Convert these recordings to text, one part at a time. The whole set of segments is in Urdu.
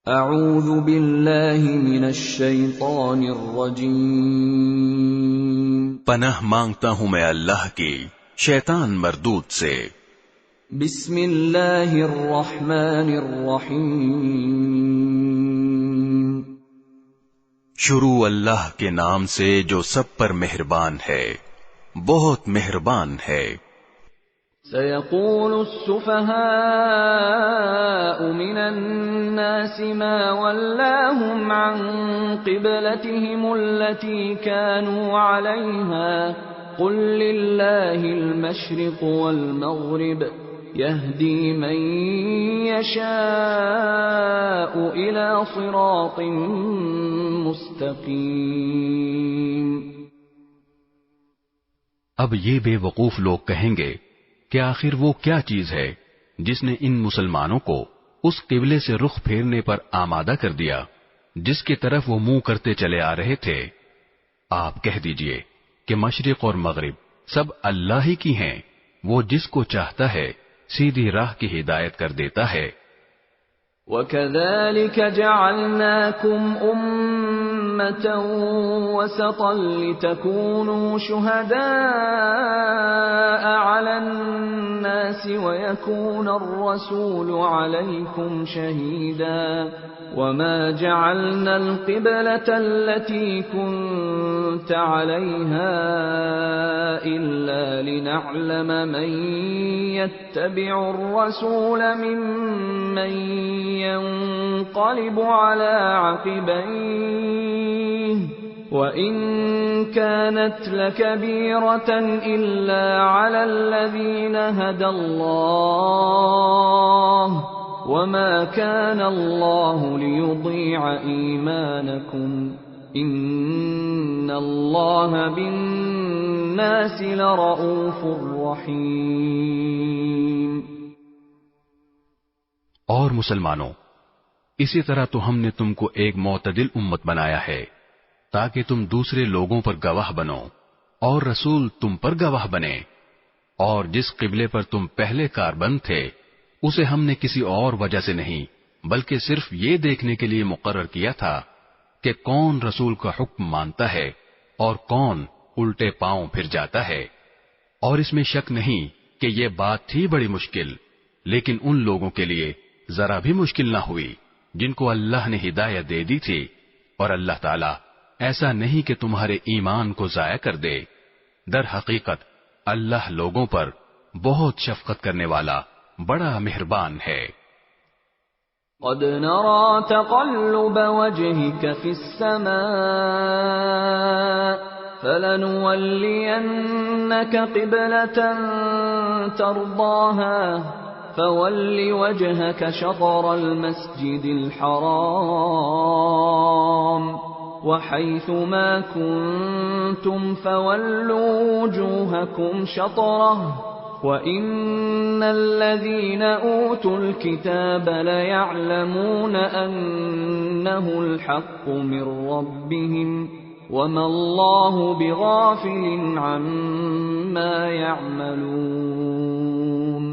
اعوذ باللہ من الشیطان الرجیم، پناہ مانگتا ہوں میں اللہ کی شیطان مردود سے۔ بسم اللہ الرحمن الرحیم، شروع اللہ کے نام سے جو سب پر مہربان ہے، بہت مہربان ہے۔ سيقول السفهاء من الناس ما ولاهم عن قبلتهم التي كانوا عليها قل لله المشرق والمغرب يهدي من يشاء إلى صراط مستقيم۔ اب یہ بے وقوف لوگ کہیں گے کہ آخر وہ کیا چیز ہے جس نے ان مسلمانوں کو اس قبلے سے رخ پھیرنے پر آمادہ کر دیا جس کی طرف وہ منہ کرتے چلے آ رہے تھے۔ آپ کہہ دیجئے کہ مشرق اور مغرب سب اللہ ہی کی ہیں، وہ جس کو چاہتا ہے سیدھی راہ کی ہدایت کر دیتا ہے۔ وَكَذَلِكَ جَعَلْنَاكُمْ أُمَّةً وَسَطًا لِتَكُونُوا شُهَدَاءَ عَلَى النَّاسِ وَيَكُونَ الرَّسُولُ عَلَيْكُمْ شَهِيدًا وَمَا جَعَلْنَا الْقِبْلَةَ الَّتِي كُنْتَ عَلَيْهَا إِلَّا لِنَعْلَمَ مَنْ يَتَّبِعُ الرَّسُولَ مِمَّنْ ينقلب على عقبيه وإن كانت لكبيرة إلا على الذين هدى الله وما كان الله ليضيع إيمانكم إن الله بالناس لرؤوف رحيم۔ اور مسلمانوں، اسی طرح تو ہم نے تم کو ایک معتدل امت بنایا ہے تاکہ تم دوسرے لوگوں پر گواہ بنو اور رسول تم پر گواہ بنے۔ اور جس قبلے پر تم پہلے کاربند تھے اسے ہم نے کسی اور وجہ سے نہیں بلکہ صرف یہ دیکھنے کے لیے مقرر کیا تھا کہ کون رسول کا حکم مانتا ہے اور کون الٹے پاؤں پھر جاتا ہے۔ اور اس میں شک نہیں کہ یہ بات تھی بڑی مشکل، لیکن ان لوگوں کے لیے ذرا بھی مشکل نہ ہوئی جن کو اللہ نے ہدایت دے دی تھی، اور اللہ تعالیٰ ایسا نہیں کہ تمہارے ایمان کو ضائع کر دے۔ در حقیقت اللہ لوگوں پر بہت شفقت کرنے والا بڑا مہربان ہے۔ قد نرى تقلب وجهك في السماء فلنولينك قبلة ترضاها فول وجهك شطر المسجد الحرام وحيث ما كنتم فولوا وجوهكم شطره وَإِنَّ الَّذِينَ أُوتُوا الْكِتَابَ لَيَعْلَمُونَ أَنَّهُ الْحَقُّ مِنْ رَبِّهِمْ وَمَا اللَّهُ بِغَافِلٍ عَمَّا يَعْمَلُونَ۔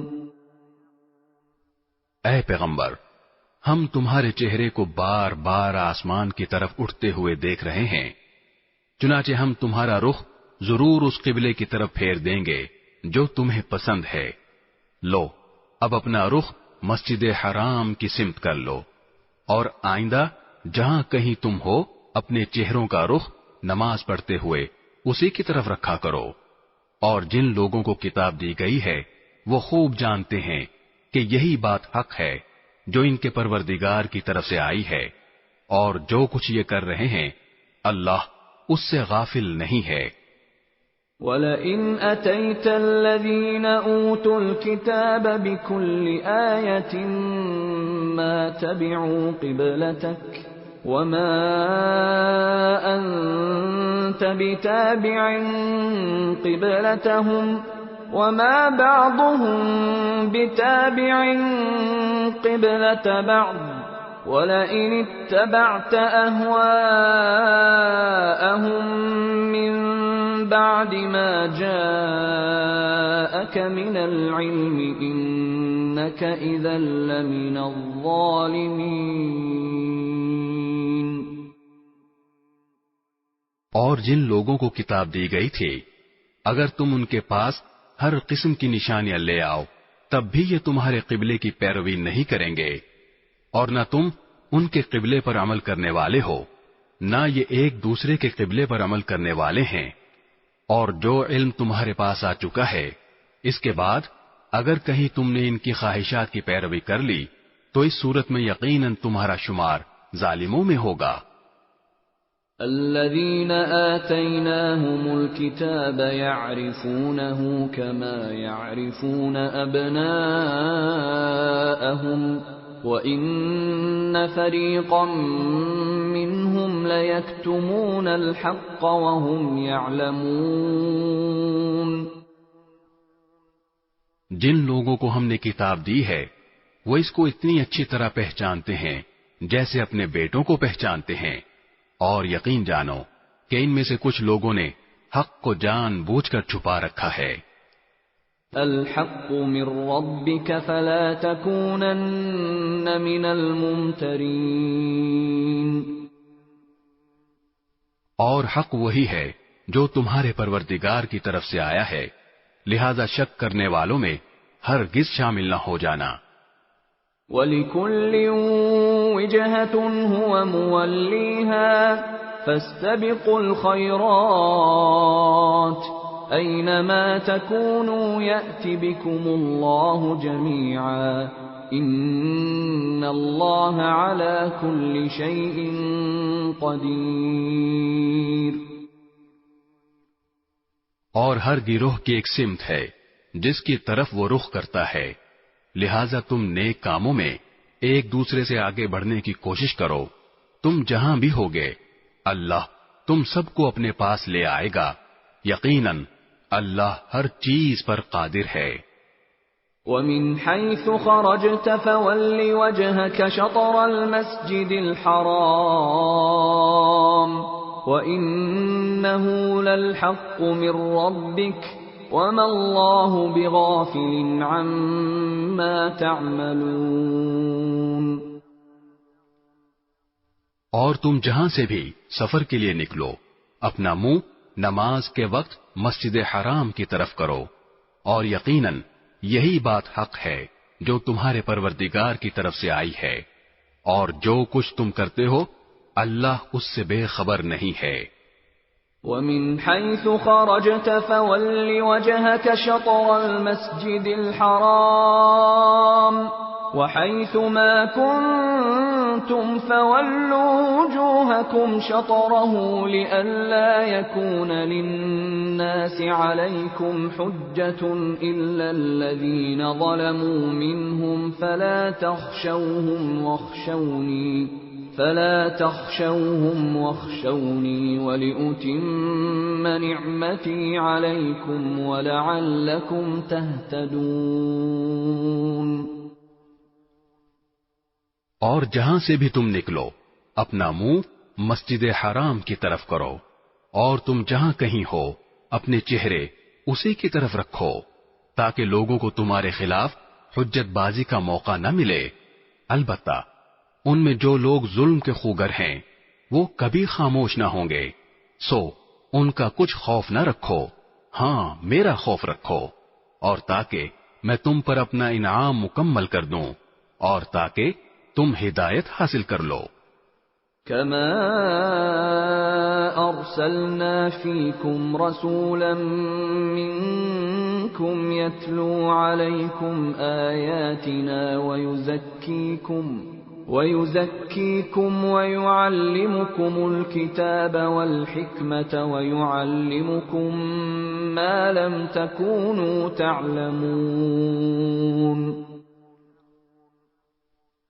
اے پیغمبر، ہم تمہارے چہرے کو بار بار آسمان کی طرف اٹھتے ہوئے دیکھ رہے ہیں، چنانچہ ہم تمہارا رخ ضرور اس قبلے کی طرف پھیر دیں گے جو تمہیں پسند ہے۔ لو اب اپنا رخ مسجد حرام کی سمت کر لو، اور آئندہ جہاں کہیں تم ہو اپنے چہروں کا رخ نماز پڑھتے ہوئے اسی کی طرف رکھا کرو۔ اور جن لوگوں کو کتاب دی گئی ہے وہ خوب جانتے ہیں کہ یہی بات حق ہے جو ان کے پروردگار کی طرف سے آئی ہے، اور جو کچھ یہ کر رہے ہیں اللہ اس سے غافل نہیں ہے۔ وَلَئِنْ أَتَيْتَ الَّذِينَ أُوتُوا الْكِتَابَ بِكُلِّ آيَةٍ مَا تَبِعُوا قِبْلَتَكَ وَمَا أَنْتَ بِتَابِعٍ قِبْلَتَهُمْ وَمَا بَعْضُهُمْ بِتَابِعٍ قِبْلَةَ بَعْضٍ وَلَئِنِ اتَّبَعْتَ أَهْوَاءَهُمْ مِنْ بعد ما جاءك من العلم إنك إذا لمن الظالمين۔ اور جن لوگوں کو کتاب دی گئی تھی اگر تم ان کے پاس ہر قسم کی نشانیاں لے آؤ تب بھی یہ تمہارے قبلے کی پیروی نہیں کریں گے، اور نہ تم ان کے قبلے پر عمل کرنے والے ہو، نہ یہ ایک دوسرے کے قبلے پر عمل کرنے والے ہیں۔ اور جو علم تمہارے پاس آ چکا ہے اس کے بعد اگر کہیں تم نے ان کی خواہشات کی پیروی کر لی تو اس صورت میں یقیناً تمہارا شمار ظالموں میں ہوگا۔ الذين آتيناهم الكتاب يعرفونه كما يعرفون أبناءهم وإن فريقا منهم ليكتمون الحق وهم يعلمون۔ جن لوگوں کو ہم نے کتاب دی ہے وہ اس کو اتنی اچھی طرح پہچانتے ہیں جیسے اپنے بیٹوں کو پہچانتے ہیں، اور یقین جانو کہ ان میں سے کچھ لوگوں نے حق کو جان بوجھ کر چھپا رکھا ہے۔ الحق من ربك فلا تكونن من الممترین۔ اور حق وہی ہے جو تمہارے پروردگار کی طرف سے آیا ہے، لہذا شک کرنے والوں میں ہرگز شامل نہ ہو جانا۔ وَلِكُلٍّ وِجْهَةٌ هُوَ مُوَلِّيهَا فَاسْتَبِقُوا الْخَيْرَاتِ أَيْنَمَا تَكُونُوا يَأْتِ بِكُمُ اللَّهُ جَمِيعًا إِنَّ اللَّهَ عَلَى كُلِّ شَيْءٍ قَدِيرٌ۔ اور ہر گروہ کی ایک سمت ہے جس کی طرف وہ رخ کرتا ہے، لہذا تم نیک کاموں میں ایک دوسرے سے آگے بڑھنے کی کوشش کرو۔ تم جہاں بھی ہوگے اللہ تم سب کو اپنے پاس لے آئے گا، یقیناً اللہ ہر چیز پر قادر ہے۔ وَمِنْ حَيْثُ خَرَجْتَ فَوَلِّ وَجْهَكَ شَطْرَ الْمَسْجِدِ الْحَرَامِ وَإِنَّهُ لَلْحَقُّ مِنْ رَبِّكَ وَمَا اللَّهُ بِغَافِلٍ عَمَّا تَعْمَلُونَ۔ اور تم جہاں سے بھی سفر کے لیے نکلو اپنا منہ نماز کے وقت مسجد حرام کی طرف کرو، اور یقیناً یہی بات حق ہے جو تمہارے پروردگار کی طرف سے آئی ہے، اور جو کچھ تم کرتے ہو اللہ اس سے بے خبر نہیں ہے۔ وَمِنْ حَيْثُ خَرَجْتَ فَوَلِّ وَجْهَكَ شَطْرَ الْمَسْجِدِ الْحَرَامِ وَحَيْثُ مَا كُنْتُمْ فَوَلُّوا وُجُوهَكُمْ شَطْرَهُ لِئَلَّا يَكُونَ لِلنَّاسِ عَلَيْكُمْ حُجَّةٌ إِلَّا الَّذِينَ ظَلَمُوا مِنْهُمْ فَلَا تَخْشَوْهُمْ وَاخْشَوْنِي وَلِأُتِمَّ نِعْمَتِي عَلَيْكُمْ وَلَعَلَّكُمْ تَهْتَدُونَ۔ اور جہاں سے بھی تم نکلو اپنا منہ مسجد حرام کی طرف کرو، اور تم جہاں کہیں ہو اپنے چہرے اسی کی طرف رکھو تاکہ لوگوں کو تمہارے خلاف حجت بازی کا موقع نہ ملے۔ البتہ ان میں جو لوگ ظلم کے خوگر ہیں وہ کبھی خاموش نہ ہوں گے، سو ان کا کچھ خوف نہ رکھو، ہاں میرا خوف رکھو، اور تاکہ میں تم پر اپنا انعام مکمل کر دوں اور تاکہ تم ہدایت حاصل کر لو۔ كما أرسلنا فيكم رسولا منكم يتلو عليكم آياتنا ويزكيكم ويعلمكم الكتاب والحكمة ويعلمكم ما لم تكونوا تعلمون۔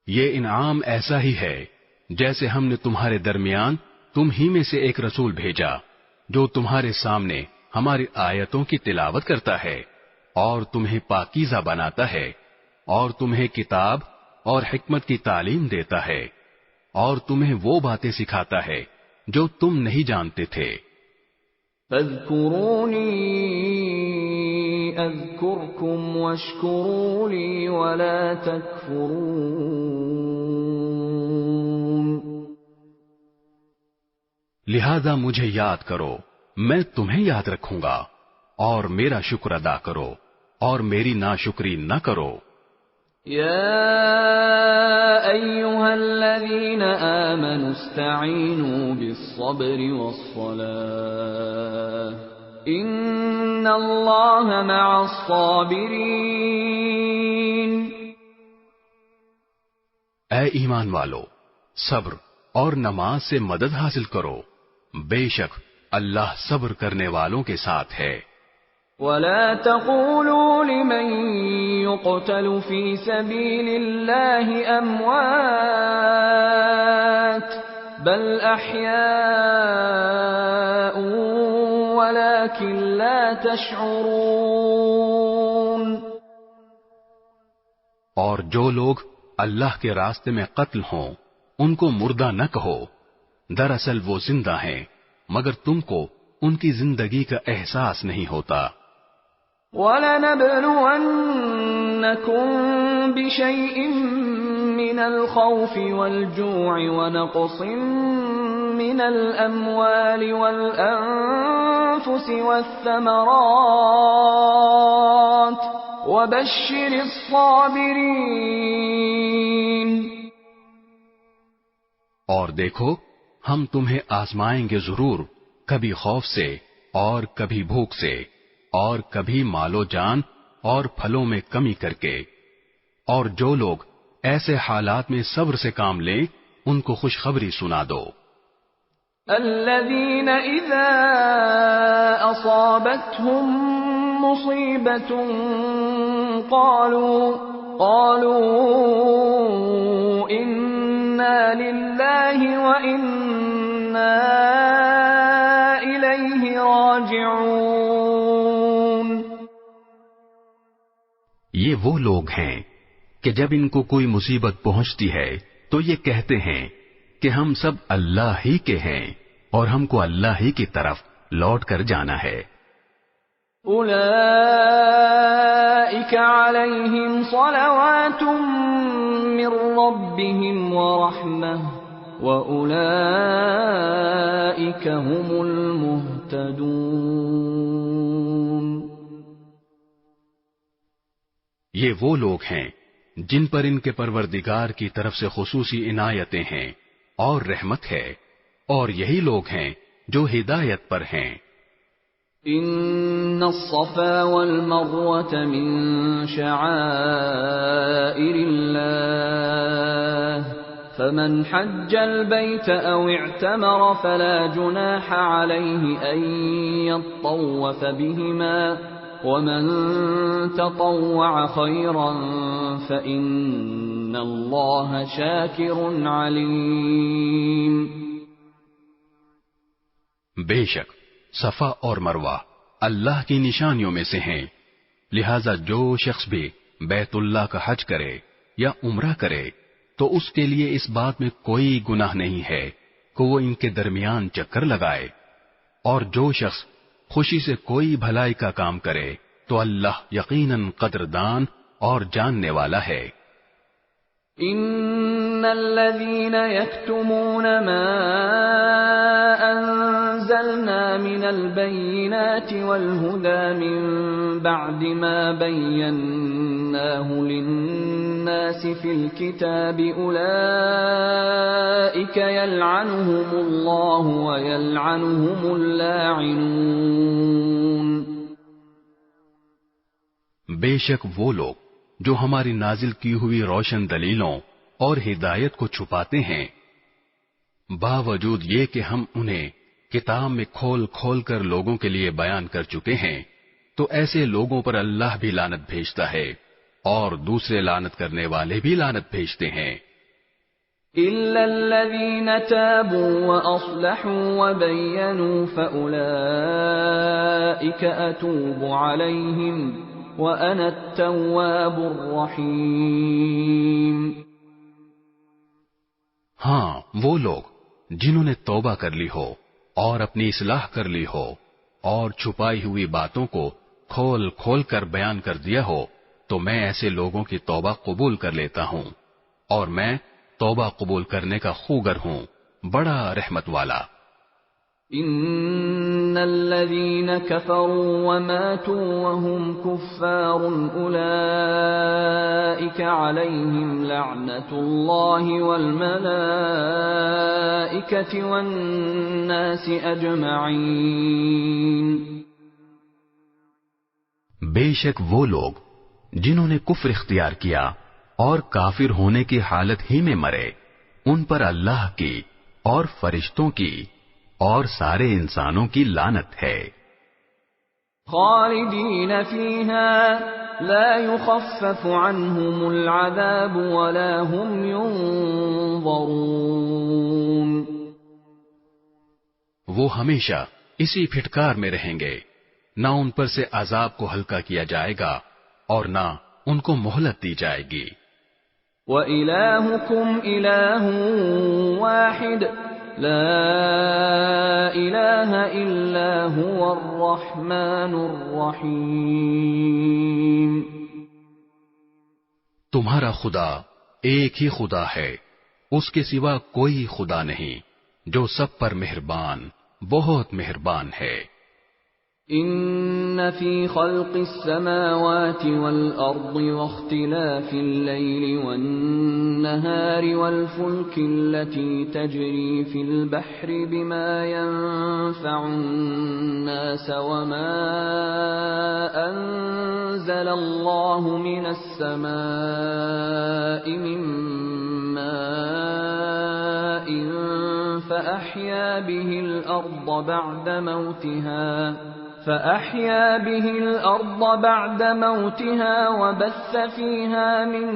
یہ انعام ایسا ہی ہے جیسے ہم نے تمہارے درمیان تم ہی میں سے ایک رسول بھیجا جو تمہارے سامنے ہماری آیتوں کی تلاوت کرتا ہے اور تمہیں پاکیزہ بناتا ہے اور تمہیں کتاب اور حکمت کی تعلیم دیتا ہے اور تمہیں وہ باتیں سکھاتا ہے جو تم نہیں جانتے تھے۔ فاذکرونی اذکرکم واشکروا لی ولا تکفرون۔ لہذا مجھے یاد کرو، میں تمہیں یاد رکھوں گا، اور میرا شکر ادا کرو اور میری ناشکری نہ کرو۔ يا أيها الذين آمنوا استعينوا بالصبر والصلاة إن الله مع الصابرين۔ اے ایمان والو، صبر اور نماز سے مدد حاصل کرو، بے شک اللہ صبر کرنے والوں کے ساتھ ہے۔ ولا تقولوا لمن يقتل في سبيل الله أموات بل أحياء ولكن لا تشعرون۔ اور جو لوگ اللہ کے راستے میں قتل ہوں ان کو مردہ نہ کہو، دراصل وہ زندہ ہیں مگر تم کو ان کی زندگی کا احساس نہیں ہوتا۔ وَلَنَبْلُوَنَّكُمْ بِشَيْءٍ مِّنَ الْخَوْفِ وَالْجُوعِ وَنَقْصٍ مِّنَ الْأَمْوَالِ وَالْأَنفُسِ وَالثَّمَرَاتِ وَبَشِّرِ الصَّابِرِينَ۔ اور دیکھو ہم تمہیں آزمائیں گے ضرور، کبھی خوف سے اور کبھی بھوک سے اور کبھی مال و جان اور پھلوں میں کمی کر کے، اور جو لوگ ایسے حالات میں صبر سے کام لیں ان کو خوشخبری سنا دو۔ الذين إذا أصابتهم مصيبة قالوا إنا لله وإنا إليه راجعون۔ یہ وہ لوگ ہیں کہ جب ان کو کوئی مصیبت پہنچتی ہے تو یہ کہتے ہیں کہ ہم سب اللہ ہی کے ہیں اور ہم کو اللہ ہی کی طرف لوٹ کر جانا ہے۔ أولئك عليهم صلوات من ربهم ورحمة وأولئك هم المهتدون۔ یہ وہ لوگ ہیں جن پر ان کے پروردگار کی طرف سے خصوصی عنایتیں ہیں اور رحمت ہے، اور یہی لوگ ہیں جو ہدایت پر ہیں۔ ان الصفا والمروة من شعائر الله فمن حج البيت او اعتمر فلا جناح عليه ان يطوف بهما ومن تطوع خيرا فإن الله شاكر عليم۔ بے شک صفا اور مروہ اللہ کی نشانیوں میں سے ہیں، لہذا جو شخص بھی بیت اللہ کا حج کرے یا عمرہ کرے تو اس کے لیے اس بات میں کوئی گناہ نہیں ہے کہ وہ ان کے درمیان چکر لگائے، اور جو شخص خوشی سے کوئی بھلائی کا کام کرے تو اللہ یقیناً قدردان اور جاننے والا ہے۔ ان الذين يكتمون ما انزلنا من البينات والهدى من بعد ما بيناه للناس في الكتاب اولئك يلعنهم الله ويلعنهم اللاعنون۔ بے شک وہ لوگ جو ہماری نازل کی ہوئی روشن دلیلوں اور ہدایت کو چھپاتے ہیں، باوجود یہ کہ ہم انہیں کتاب میں کھول کھول کر لوگوں کے لیے بیان کر چکے ہیں، تو ایسے لوگوں پر اللہ بھی لعنت بھیجتا ہے اور دوسرے لعنت کرنے والے بھی لعنت بھیجتے ہیں۔ إِلَّا الَّذِينَ تَابُوا وَأَصْلَحُوا وَبَيَّنُوا فَأُولَئِكَ أَتُوبُ عَلَيْهِمْ وَأَنَا التَّوَّابُ الرَّحِيمُ۔ ہاں وہ لوگ جنہوں نے توبہ کر لی ہو اور اپنی اصلاح کر لی ہو اور چھپائی ہوئی باتوں کو کھول کھول کر بیان کر دیا ہو تو میں ایسے لوگوں کی توبہ قبول کر لیتا ہوں، اور میں توبہ قبول کرنے کا خوگر ہوں، بڑا رحمت والا۔ ان الذين كفروا وماتوا وهم كفار اولئك عليهم لعنة الله والملائكة والناس اجمعين. بے شک وہ لوگ جنہوں نے کفر اختیار کیا اور کافر ہونے کی حالت ہی میں مرے، ان پر اللہ کی اور فرشتوں کی اور سارے انسانوں کی لعنت ہے. خالدین فیہا لا یخفف عنہم العذاب ولا هم ينظرون. وہ ہمیشہ اسی پھٹکار میں رہیں گے، نہ ان پر سے عذاب کو ہلکا کیا جائے گا اور نہ ان کو مہلت دی جائے گی. وَإِلَٰهُكُمْ إِلَٰهٌ وَاحِدٌ لا الہ الا هو الرحمن الرحیم. تمہارا خدا ایک ہی خدا ہے، اس کے سوا کوئی خدا نہیں، جو سب پر مہربان، بہت مہربان ہے. ان فی خلق السماوات والارض واختلاف الليل والنهار والفلك التي تجري في البحر بما ينفع الناس وما انزل الله من السماء من ماء فأحيا به الأرض بعد موتها وبث فيها من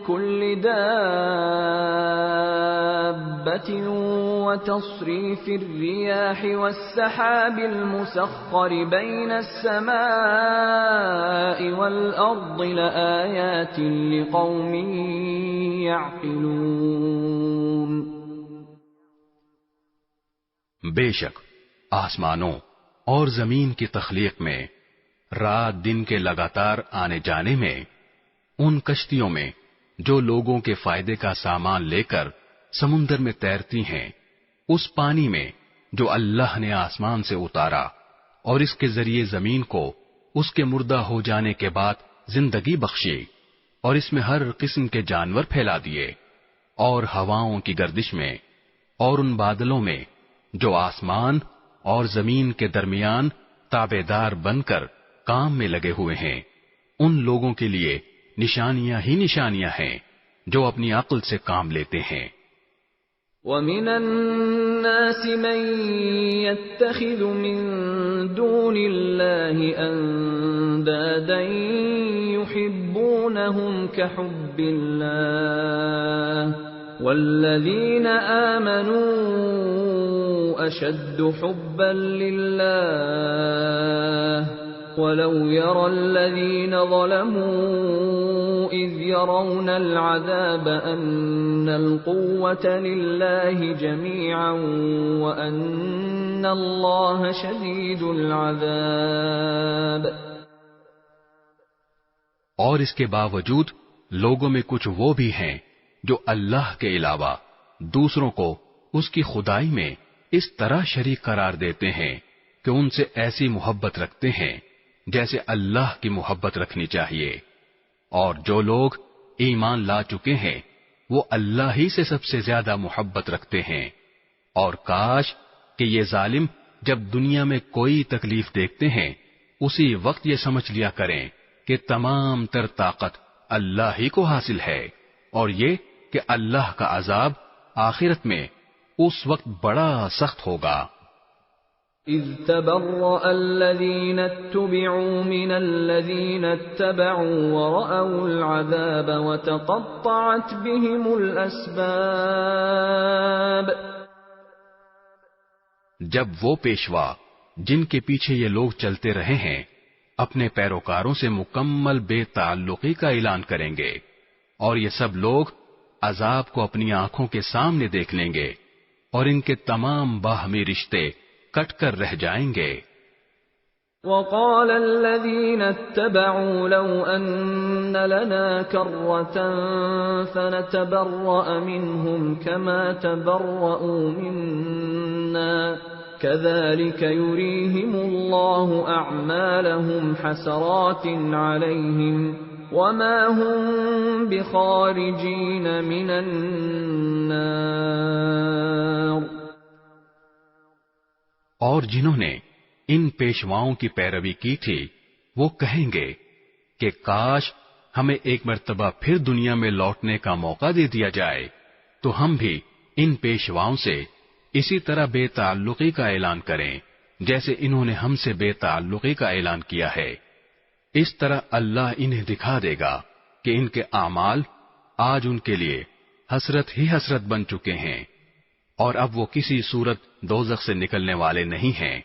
كل دابة وتصريف الرياح والسحاب المسخر بين السماء والأرض لآيات لقوم يعقلون. بے شک آسمانوں اور زمین کی تخلیق میں، رات دن کے لگاتار آنے جانے میں، ان کشتیوں میں جو لوگوں کے فائدے کا سامان لے کر سمندر میں تیرتی ہیں، اس پانی میں جو اللہ نے آسمان سے اتارا اور اس کے ذریعے زمین کو اس کے مردہ ہو جانے کے بعد زندگی بخشی، اور اس میں ہر قسم کے جانور پھیلا دیے، اور ہواؤں کی گردش میں اور ان بادلوں میں جو آسمان اور زمین کے درمیان تابعدار بن کر کام میں لگے ہوئے ہیں، ان لوگوں کے لیے نشانیاں ہی نشانیاں ہیں جو اپنی عقل سے کام لیتے ہیں. وَمِنَ النَّاسِ مَن يَتَّخِذُ مِن دُونِ اللَّهِ أَندَادًا يُحِبُّونَهُمْ كَحُبِّ اللَّهِ وَالَّذِينَ آمَنُوا أَشَدُّ حُبًّا لِلَّهِ وَلَوْ يَرَى الَّذِينَ ظَلَمُوا إِذْ يَرَوْنَ الْعَذَابَ أَنَّ الْقُوَّةَ لِلَّهِ جَمِيعًا وَأَنَّ اللَّهَ شَدِيدُ الْعَذَابِ. اور اس کے باوجود لوگوں میں کچھ وہ بھی ہیں جو اللہ کے علاوہ دوسروں کو اس کی خدائی میں اس طرح شریک قرار دیتے ہیں کہ ان سے ایسی محبت رکھتے ہیں جیسے اللہ کی محبت رکھنی چاہیے. اور جو لوگ ایمان لا چکے ہیں وہ اللہ ہی سے سب سے زیادہ محبت رکھتے ہیں. اور کاش کہ یہ ظالم جب دنیا میں کوئی تکلیف دیکھتے ہیں اسی وقت یہ سمجھ لیا کریں کہ تمام تر طاقت اللہ ہی کو حاصل ہے، اور یہ کہ اللہ کا عذاب آخرت میں اس وقت بڑا سخت ہوگا. اذ تبرأ الذين اتبعوا من الذين اتبعوا ورأوا العذاب وتقطعت بهم الأسباب. جب وہ پیشوا جن کے پیچھے یہ لوگ چلتے رہے ہیں اپنے پیروکاروں سے مکمل بے تعلقی کا اعلان کریں گے، اور یہ سب لوگ عذاب کو اپنی آنکھوں کے سامنے دیکھ لیں گے، اور ان کے تمام باہمی رشتے کٹ کر رہ جائیں گے. وقال الذين اتبعوا لو أن لنا كرة فنتبرأ منهم كما تبرؤوا منا كذلك يريهم الله أعمالهم حسرات عليهم وما هم بخارجين من النار۔ اور جنہوں نے ان پیشواؤں کی پیروی کی تھی وہ کہیں گے کہ کاش ہمیں ایک مرتبہ پھر دنیا میں لوٹنے کا موقع دے دیا جائے تو ہم بھی ان پیشواؤں سے اسی طرح بے تعلقی کا اعلان کریں جیسے انہوں نے ہم سے بے تعلقی کا اعلان کیا ہے۔ اس طرح اللہ انہیں دکھا دے گا کہ ان کے اعمال آج ان کے لیے حسرت ہی حسرت بن چکے ہیں اور اب وہ کسی صورت دوزخ سے نکلنے والے نہیں ہیں۔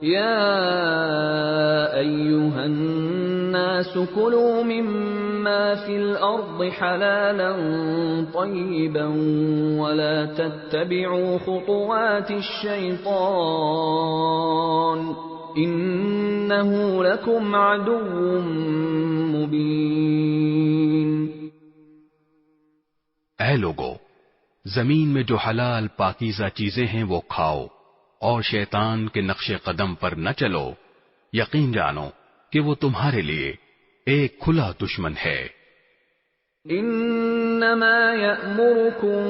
یا ایھا الناس کلوا مما فی الارض حلالا طیبا ولا تتبعوا خطوات الشیطان انہ لکم عدو مبین۔ اے لوگو، زمین میں جو حلال پاکیزہ چیزیں ہیں وہ کھاؤ اور شیطان کے نقش قدم پر نہ چلو، یقین جانو کہ وہ تمہارے لیے ایک کھلا دشمن ہے۔ انما یأمرکم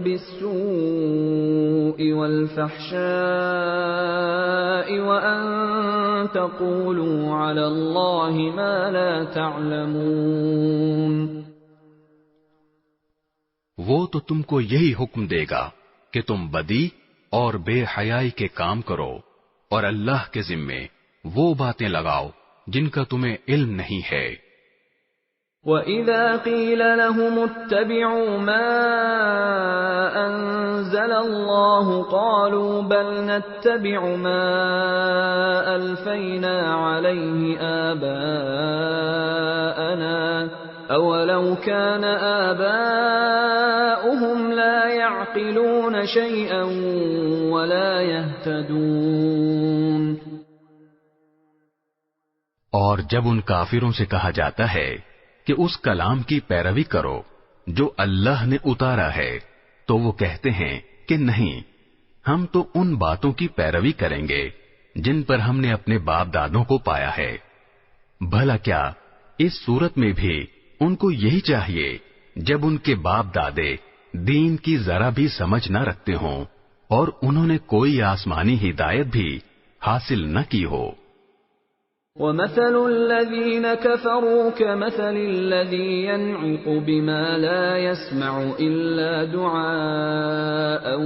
بالسوء والفحشاء وان تقولوا علی اللہ ما لا تعلمون۔ وہ تو تم کو یہی حکم دے گا کہ تم بدی اور بے حیائی کے کام کرو اور اللہ کے ذمے وہ باتیں لگاؤ جن کا تمہیں علم نہیں ہے۔ وَإِذَا قِيلَ لَهُمُ اتَّبِعُوا مَا أَنزَلَ اللَّهُ قَالُوا بَلْ نَتَّبِعُ مَا أَلْفَيْنَا عَلَيْهِ آبَاءَنَا أَوَلَوْ كَانَ آبَاؤُهُمْ لَا يَعْقِلُونَ شَيْئًا وَلَا يَهْتَدُونَ۔ اور جب ان کافروں سے کہا جاتا ہے کہ اس کلام کی پیروی کرو جو اللہ نے اتارا ہے تو وہ کہتے ہیں کہ نہیں، ہم تو ان باتوں کی پیروی کریں گے جن پر ہم نے اپنے باپ دادوں کو پایا ہے۔ بھلا کیا اس صورت میں بھی ان کو یہی چاہیے جب ان کے باپ دادے دین کی ذرا بھی سمجھ نہ رکھتے ہوں اور انہوں نے کوئی آسمانی ہدایت بھی حاصل نہ کی ہو۔ وَمَثَلُ الَّذِينَ كَفَرُوا كَمَثَلِ الَّذِي يَنْعِقُ بِمَا لَا يَسْمَعُ إِلَّا دُعَاءً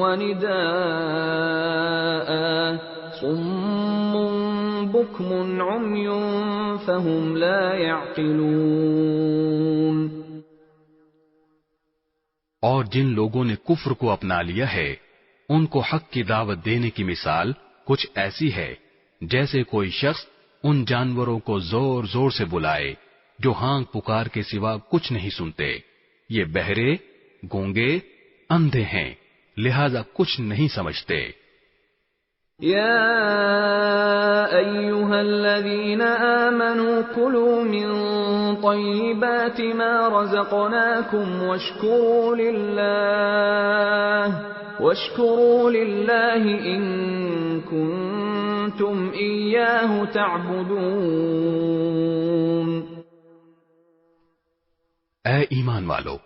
وَنِدَاءً صُمٌّ بُكْمٌ عُمْيٌ فَهُمْ لَا يَعْقِلُونَ۔ اور جن لوگوں نے کفر کو اپنا لیا ہے ان کو حق کی دعوت دینے کی مثال کچھ ایسی ہے جیسے کوئی شخص ان جانوروں کو زور زور سے بلائے جو ہانک پکار کے سوا کچھ نہیں سنتے۔ یہ بہرے، گونگے، اندھے ہیں، لہذا کچھ نہیں سمجھتے۔ یا ایھا الذین آمنوا کلوا من طیبات ما رزقناکم واشکروا للہ ان کنتم ایاہ تعبدون۔ اے ایمان والو،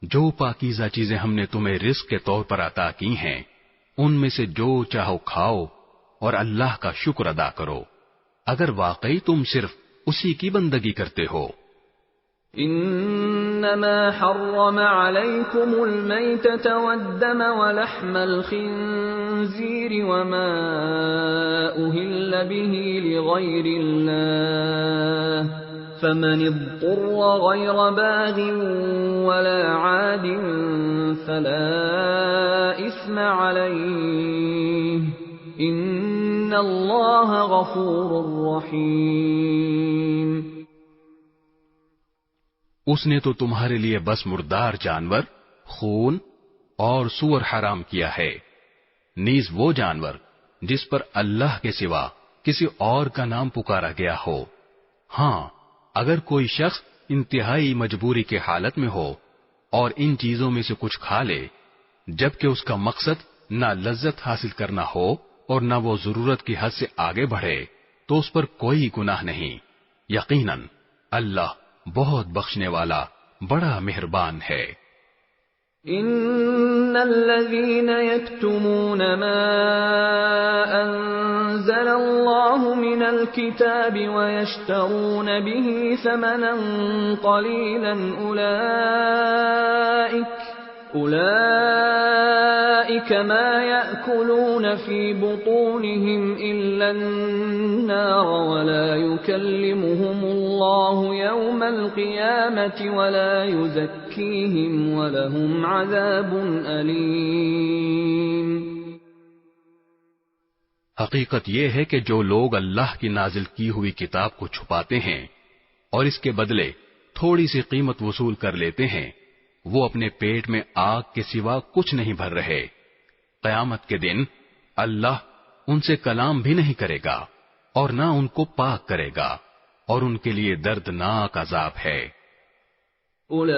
جو پاکیزہ چیزیں ہم نے تمہیں رزق کے طور پر عطا کی ہیں ان میں سے جو چاہو کھاؤ اور اللہ کا شکر ادا کرو اگر واقعی تم صرف اسی کی بندگی کرتے ہو۔ انما حرم علیکم المیتۃ والدم ولحم الخنزیر وما اہل به لغیر اللہ فمن اضطر غیر باغ ولا عاد فلا اثم علیہ ان اللہ غفور رحیم۔ اس نے تو تمہارے لیے بس مردار جانور، خون اور سور حرام کیا ہے، نیز وہ جانور جس پر اللہ کے سوا کسی اور کا نام پکارا گیا ہو۔ ہاں، اگر کوئی شخص انتہائی مجبوری کے حالت میں ہو اور ان چیزوں میں سے کچھ کھا لے جبکہ اس کا مقصد نہ لذت حاصل کرنا ہو اور نہ وہ ضرورت کی حد سے آگے بڑھے تو اس پر کوئی گناہ نہیں. یقیناً اللہ بہت بخشنے والا بڑا مہربان ہے. ان الذين يكتمون ما انزل الله من الكتاب ويشترون به ثمنا قليلا اولئك ما يأكلون في بطونهم الا النار ولا يكلمهم الله يوم القيامة ولا يزكيهم ولهم عذاب أليم. حقیقت یہ ہے کہ جو لوگ اللہ کی نازل کی ہوئی کتاب کو چھپاتے ہیں اور اس کے بدلے تھوڑی سی قیمت وصول کر لیتے ہیں، وہ اپنے پیٹ میں آگ کے سوا کچھ نہیں بھر رہے. قیامت کے دن اللہ ان سے کلام بھی نہیں کرے گا اور نہ ان کو پاک کرے گا، اور ان کے لیے دردناک عذاب ہے. اولئک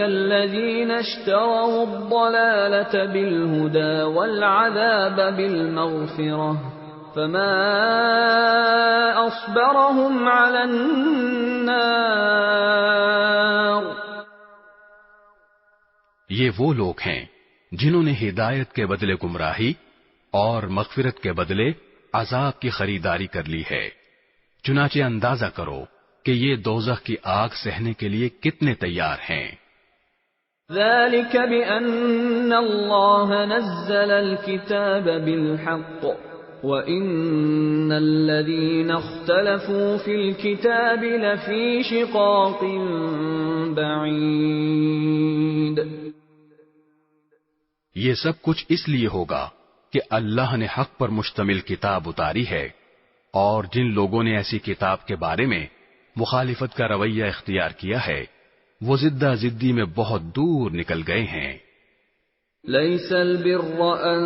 الذین اشتروا الضلالة بالهدى والعذاب بالمغفرة فما اصبرهم على النار. یہ وہ لوگ ہیں جنہوں نے ہدایت کے بدلے گمراہی اور مغفرت کے بدلے عذاب کی خریداری کر لی ہے. چنانچہ اندازہ کرو کہ یہ دوزخ کی آگ سہنے کے لیے کتنے تیار ہیں. ذلك بأن الله نزل الكتاب بالحق وإن الذين اختلفوا في الكتاب لفي شقاق بعيد. یہ سب کچھ اس لیے ہوگا کہ اللہ نے حق پر مشتمل کتاب اتاری ہے، اور جن لوگوں نے ایسی کتاب کے بارے میں مخالفت کا رویہ اختیار کیا ہے وہ زدہ زدی میں بہت دور نکل گئے ہیں. ليس البر أن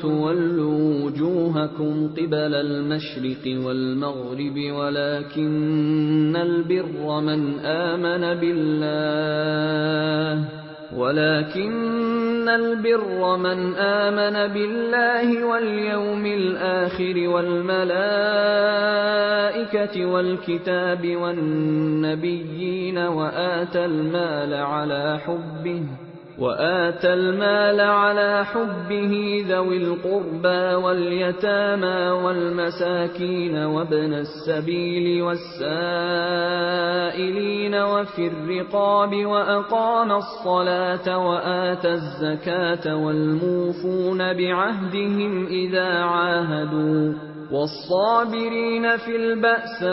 تولوا وجوهكم قبل المشرق والمغرب ولكن البر من آمن بالله واليوم الآخر والملائكة والكتاب والنبيين وآتى المال على حبه ذوي القربى واليتامى والمساكين وابن السبيل والسائلين وفي الرقاب وأقام الصلاة وآتى الزكاة والموفون بعهدهم إذا عاهدوا والصابرين في البأساء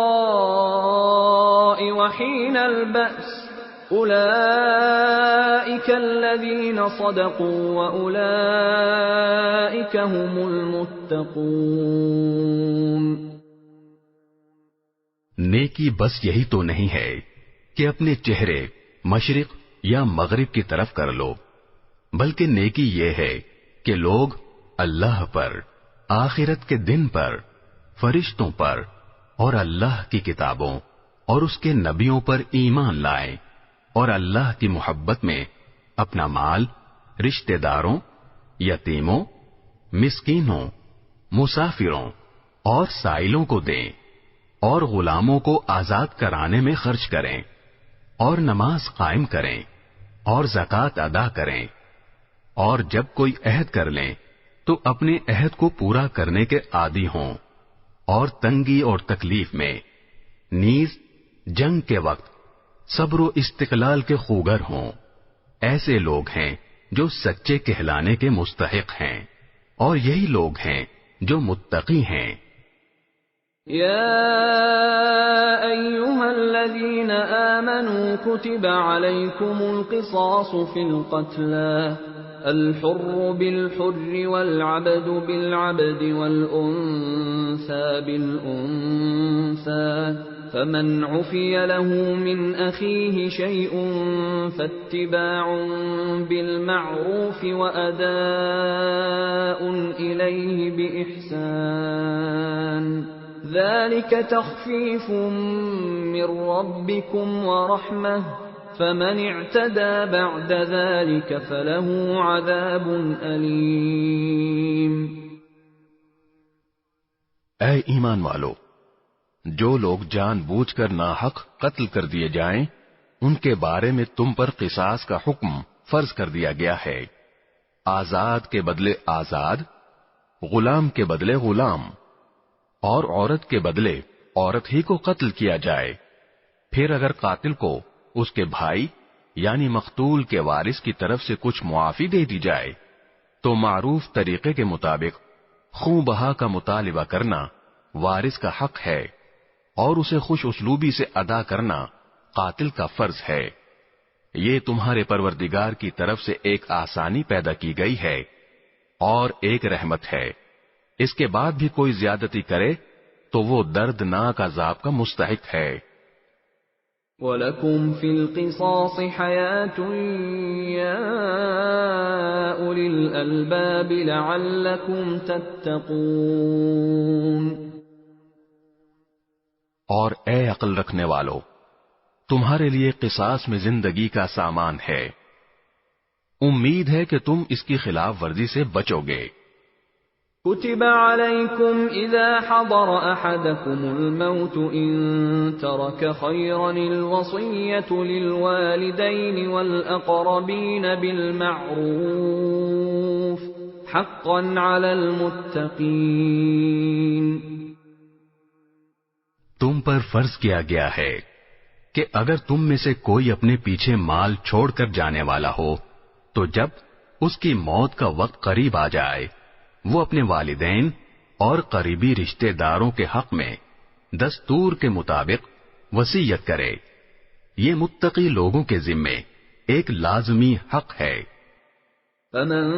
والضراء وحين البأس أولئك الذين صدقوا وأولئك هم المتقون. نیکی بس یہی تو نہیں ہے کہ اپنے چہرے مشرق یا مغرب کی طرف کر لو، بلکہ نیکی یہ ہے کہ لوگ اللہ پر، آخرت کے دن پر، فرشتوں پر اور اللہ کی کتابوں اور اس کے نبیوں پر ایمان لائیں، اور اللہ کی محبت میں اپنا مال رشتہ داروں، یتیموں، مسکینوں، مسافروں اور سائلوں کو دیں، اور غلاموں کو آزاد کرانے میں خرچ کریں، اور نماز قائم کریں، اور زکوٰۃ ادا کریں، اور جب کوئی عہد کر لیں تو اپنے عہد کو پورا کرنے کے عادی ہوں، اور تنگی اور تکلیف میں نیز جنگ کے وقت صبر و استقلال کے خوگر ہوں. ایسے لوگ ہیں جو سچے کہلانے کے مستحق ہیں، اور یہی لوگ ہیں جو متقی ہیں. يا أيها الذين آمنوا كتب عليكم القصاص في القتلى الحر بالحر والعبد بالعبد والأنثى بالأنثى فمن عفي له من أخيه شيء فاتباع بالمعروف وأداء إليه بإحسان ذلك تخفيف من ربكم ورحمة فمن اعتدى بعد ذلك فله عذاب أليم۔ اے ایمان والو، جو لوگ جان بوجھ کر ناحق قتل کر دیے جائیں ان کے بارے میں تم پر قصاص کا حکم فرض کر دیا گیا ہے۔ آزاد کے بدلے آزاد، غلام کے بدلے غلام، اور عورت کے بدلے عورت ہی کو قتل کیا جائے۔ پھر اگر قاتل کو اس کے بھائی یعنی مقتول کے وارث کی طرف سے کچھ معافی دے دی جائے تو معروف طریقے کے مطابق خوں بہا کا مطالبہ کرنا وارث کا حق ہے، اور اسے خوش اسلوبی سے ادا کرنا قاتل کا فرض ہے۔ یہ تمہارے پروردگار کی طرف سے ایک آسانی پیدا کی گئی ہے اور ایک رحمت ہے۔ اس کے بعد بھی کوئی زیادتی کرے تو وہ دردناک عذاب کا مستحق ہے۔ وَلَكُمْ فِي الْقِصَاصِ حَيَاةٌ يَا أُولِي الْأَلْبَابِ لَعَلَّكُمْ تَتَّقُونَ۔ اور اے عقل رکھنے والو، تمہارے لیے قصاص میں زندگی کا سامان ہے، امید ہے کہ تم اس کی خلاف ورزی سے بچو گے۔ كتب عليكم إذا حضر أحدكم الموت إن ترك خيرا الوصية للوالدين والأقربين بالمعروف حقا على المتقين۔ تم پر فرض کیا گیا ہے کہ اگر تم میں سے کوئی اپنے پیچھے مال چھوڑ کر جانے والا ہو تو جب اس کی موت کا وقت قریب آ جائے وہ اپنے والدین اور قریبی رشتہ داروں کے حق میں دستور کے مطابق وصیت کرے۔ یہ متقی لوگوں کے ذمے ایک لازمی حق ہے۔ فمن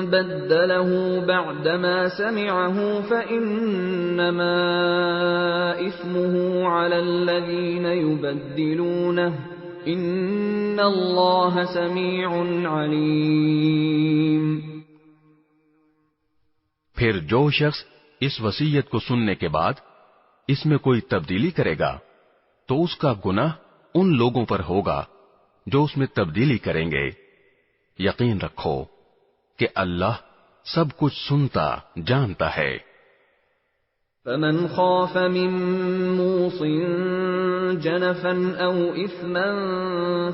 بدله بعدما سمعه فإنما إثمه على الذين يبدلونه إن الله سميع عليم۔ پھر جو شخص اس وصیت کو سننے کے بعد اس میں کوئی تبدیلی کرے گا تو اس کا گناہ ان لوگوں پر ہوگا جو اس میں تبدیلی کریں گے۔ یقین رکھو کہ اللہ سب کچھ سنتا جانتا ہے۔ فمن خاف من موص جنفا او اثما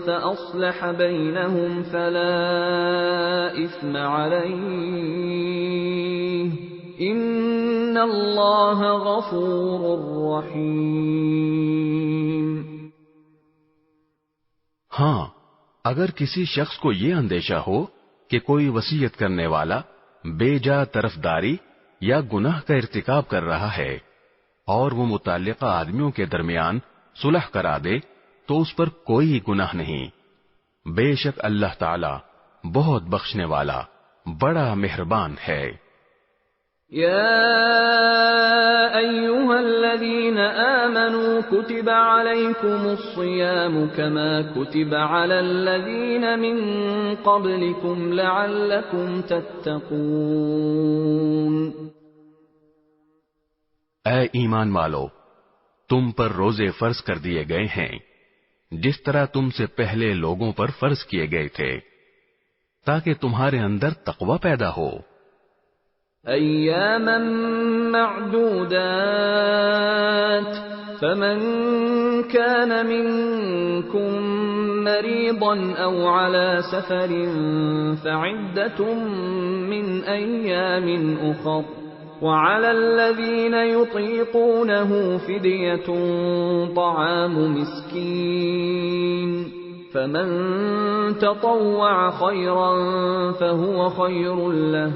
فاصلح بينهم فلا اثم عليه ان اللہ غفور رحیم۔ ہاں، اگر کسی شخص کو یہ اندیشہ ہو کہ کوئی وصیت کرنے والا بے جا طرفداری یا گناہ کا ارتکاب کر رہا ہے اور وہ متعلقہ آدمیوں کے درمیان صلح کرا دے تو اس پر کوئی گناہ نہیں۔ بے شک اللہ تعالی بہت بخشنے والا بڑا مہربان ہے۔ يا أيها الذين آمنوا كتب عليكم الصيام كما كتب على الذين من قبلكم لعلكم تتقون۔ اے ایمان والو، تم پر روزے فرض کر دیے گئے ہیں جس طرح تم سے پہلے لوگوں پر فرض کیے گئے تھے تاکہ تمہارے اندر تقوی پیدا ہو۔ ایاما معدودات فمن كان منكم مريضا او على سفر فعدة من ايام اخر وعلى الذين يطيقونه فدية طعام مسكين فمن تطوع خيرا فهو خير له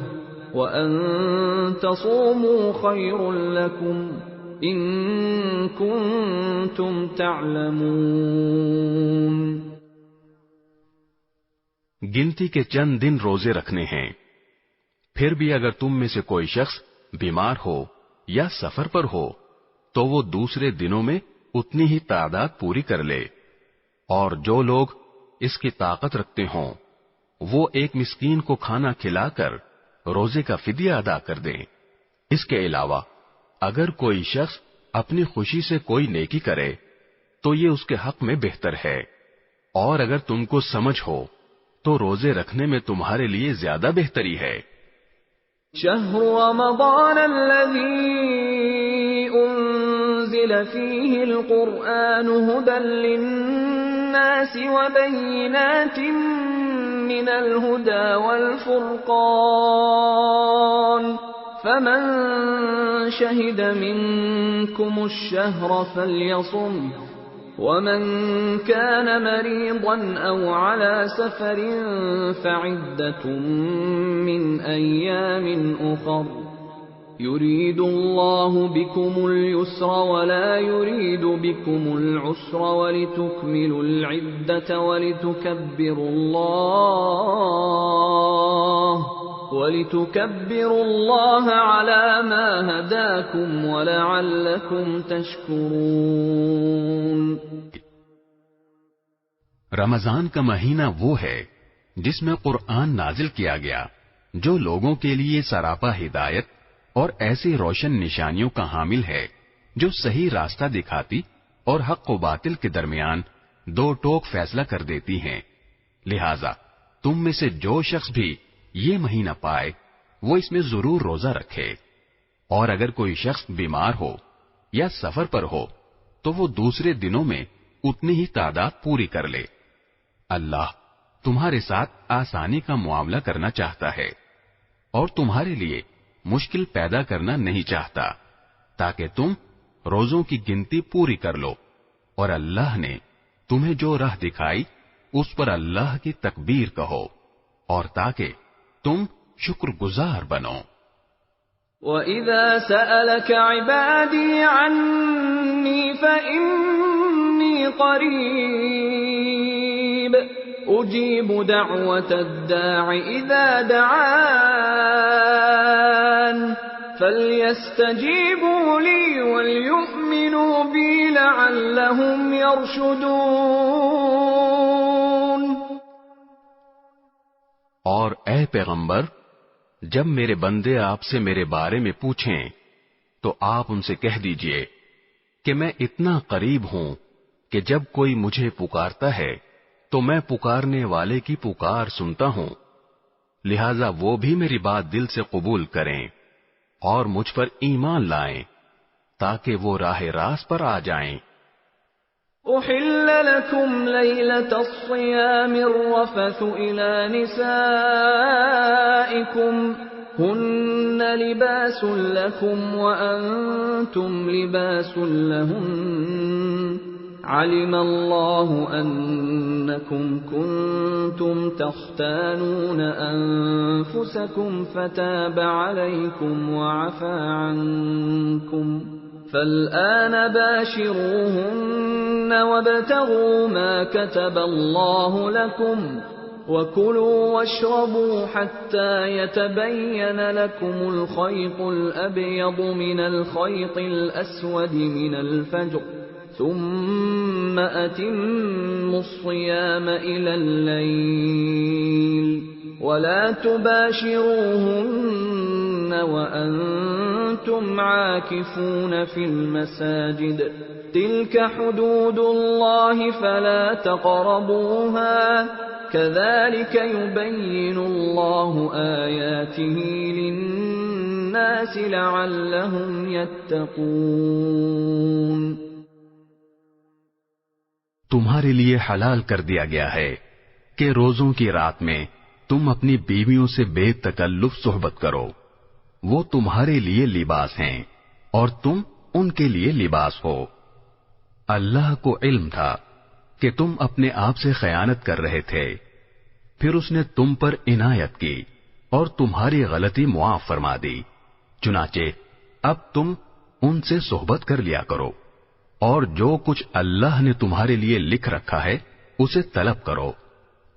وَأَن تَصُومُوا خَيْرٌ لَكُمْ إِن كُنتُمْ تَعْلَمُونَ۔ گنتی کے چند دن روزے رکھنے ہیں، پھر بھی اگر تم میں سے کوئی شخص بیمار ہو یا سفر پر ہو تو وہ دوسرے دنوں میں اتنی ہی تعداد پوری کر لے، اور جو لوگ اس کی طاقت رکھتے ہوں وہ ایک مسکین کو کھانا کھلا کر روزے کا فدیہ ادا کر دیں۔ اس کے علاوہ اگر کوئی شخص اپنی خوشی سے کوئی نیکی کرے تو یہ اس کے حق میں بہتر ہے، اور اگر تم کو سمجھ ہو تو روزے رکھنے میں تمہارے لیے زیادہ بہتری ہے۔ شهر رمضان الذي أنزل فيه القرآن هدى للناس وبينات من الهدى والفرقان فمن شهد منكم الشهر فليصمه ومن كان مريضا أو على سفر فعدة من أيام أخر يريد الله بكم اليسر ولا يريد بكم العسر ولتكملوا العدة ولتكبروا الله على ما هداكم ولعلكم تشكرون۔ رمضان کا مہینہ وہ ہے جس میں قرآن نازل کیا گیا، جو لوگوں کے لیے سراپا ہدایت اور ایسی روشن نشانیوں کا حامل ہے جو صحیح راستہ دکھاتی اور حق و باطل کے درمیان دو ٹوک فیصلہ کر دیتی ہیں۔ لہذا تم میں سے جو شخص بھی یہ مہینہ پائے وہ اس میں ضرور روزہ رکھے، اور اگر کوئی شخص بیمار ہو یا سفر پر ہو تو وہ دوسرے دنوں میں اتنی ہی تعداد پوری کر لے۔ اللہ تمہارے ساتھ آسانی کا معاملہ کرنا چاہتا ہے اور تمہارے لیے مشکل پیدا کرنا نہیں چاہتا، تاکہ تم روزوں کی گنتی پوری کر لو، اور اللہ نے تمہیں جو راہ دکھائی اس پر اللہ کی تکبیر کہو، اور تاکہ تم شکر گزار بنو۔ وَإِذَا سَأَلَكَ عِبَادِي عَنِّي فَإِنِّي قَرِيبٌ أُجِيبُ دَعْوَةَ الدَّاعِ إِذَا دَعَانِ فَلْيَسْتَجِيبُوا لِي وَلْيُؤْمِنُوا بِي لَعَلَّهُمْ يَرْشُدُونَ۔ اور اے پیغمبر، جب میرے بندے آپ سے میرے بارے میں پوچھیں تو آپ ان سے کہہ دیجئے کہ میں اتنا قریب ہوں کہ جب کوئی مجھے پکارتا ہے تو میں پکارنے والے کی پکار سنتا ہوں، لہذا وہ بھی میری بات دل سے قبول کریں اور مجھ پر ایمان لائیں تاکہ وہ راہ راست پر آ جائیں۔ أحل لكم ليلة الصيام الرفث إلى نسائكم هن لباس لكم وأنتم لباس لهن علم الله أنكم كنتم تختانون أنفسكم فتاب عليكم وعفى عنكم فالآن باشروهن وابتغوا ما كتب الله لكم وكلوا واشربوا حتى يتبين لكم الخيط الأبيض من الخيط الأسود من الفجر ثم أتموا الصيام إلى الليل ولا تباشروهن وأنتم عاكفون في المساجد تلك حدود الله فلا تقربوها كذلك يبين الله آياته للناس لعلهم يتقون۔ تمہارے لیے حلال کر دیا گیا ہے کہ روزوں کی رات میں تم اپنی بیویوں سے بے تکلف صحبت کرو، وہ تمہارے لیے لباس ہیں اور تم ان کے لیے لباس ہو۔ اللہ کو علم تھا کہ تم اپنے آپ سے خیانت کر رہے تھے، پھر اس نے تم پر عنایت کی اور تمہاری غلطی معاف فرما دی، چنانچہ اب تم ان سے صحبت کر لیا کرو، اور جو کچھ اللہ نے تمہارے لیے لکھ رکھا ہے اسے طلب کرو،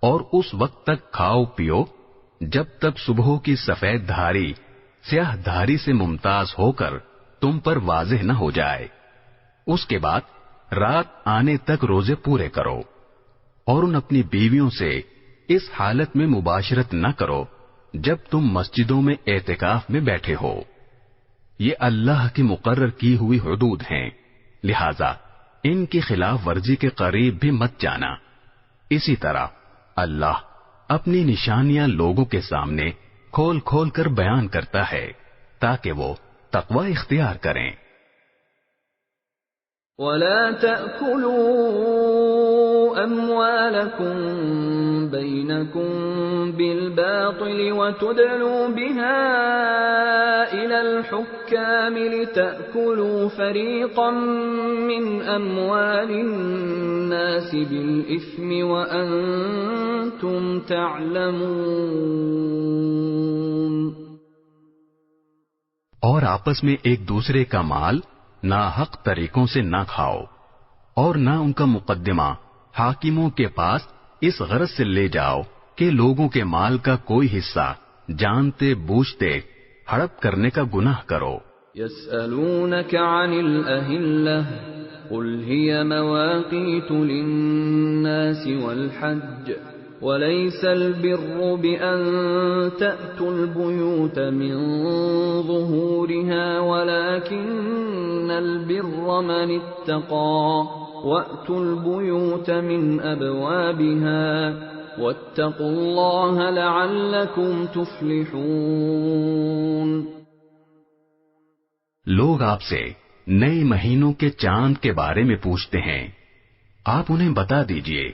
اور اس وقت تک کھاؤ پیو جب تک صبح کی سفید دھاری سیاہ دھاری سے ممتاز ہو کر تم پر واضح نہ ہو جائے، اس کے بعد رات آنے تک روزے پورے کرو، اور ان اپنی بیویوں سے اس حالت میں مباشرت نہ کرو جب تم مسجدوں میں اعتکاف میں بیٹھے ہو، یہ اللہ کی مقرر کی ہوئی حدود ہیں، لہذا ان کی خلاف ورزی کے قریب بھی مت جانا۔ اسی طرح اللہ اپنی نشانیاں لوگوں کے سامنے کھول کھول کر بیان کرتا ہے تاکہ وہ تقوی اختیار کریں۔ وَلَا تَأْكُلُوا أَمْوَالَكُمْ بَيْنَكُمْ بِالْبَاطِلِ وَتُدْلُوا بِهَا إِلَى الْحُكَّامِ لِتَأْكُلُوا فَرِيقًا مِّنْ أَمْوَالِ النَّاسِ بِالْإِثْمِ وَأَنْتُمْ تَعْلَمُونَ۔ اور آپس میں ایک دوسرے کا مال ناحق طریقوں سے نہ کھاؤ، اور نہ ان کا مقدمہ حاکموں کے پاس اس غرض سے لے جاؤ کہ لوگوں کے مال کا کوئی حصہ جانتے بوجھتے ہڑپ کرنے کا گناہ کرو۔ يَسْأَلُونَكَ عَنِ الْأَهِلَّةِ قُلْ هِيَ مَوَاقِيتُ لِلنَّاسِ وَالْحَجِّ وَلَيْسَ الْبِرُّ بِأَن تَأْتُوا الْبُيُوتَ مِنْ ظُهُورِهَا وَلَكِنَّ الْبِرَّ مَنِ اتَّقَى وَأْتُوا الْبُيُوتَ مِنْ أَبْوَابِهَا وَاتَّقُوا اللَّهَ لَعَلَّكُمْ تُفْلِحُونَ۔ لوگ آپ سے نئے مہینوں کے چاند کے بارے میں پوچھتے ہیں، آپ انہیں بتا دیجئے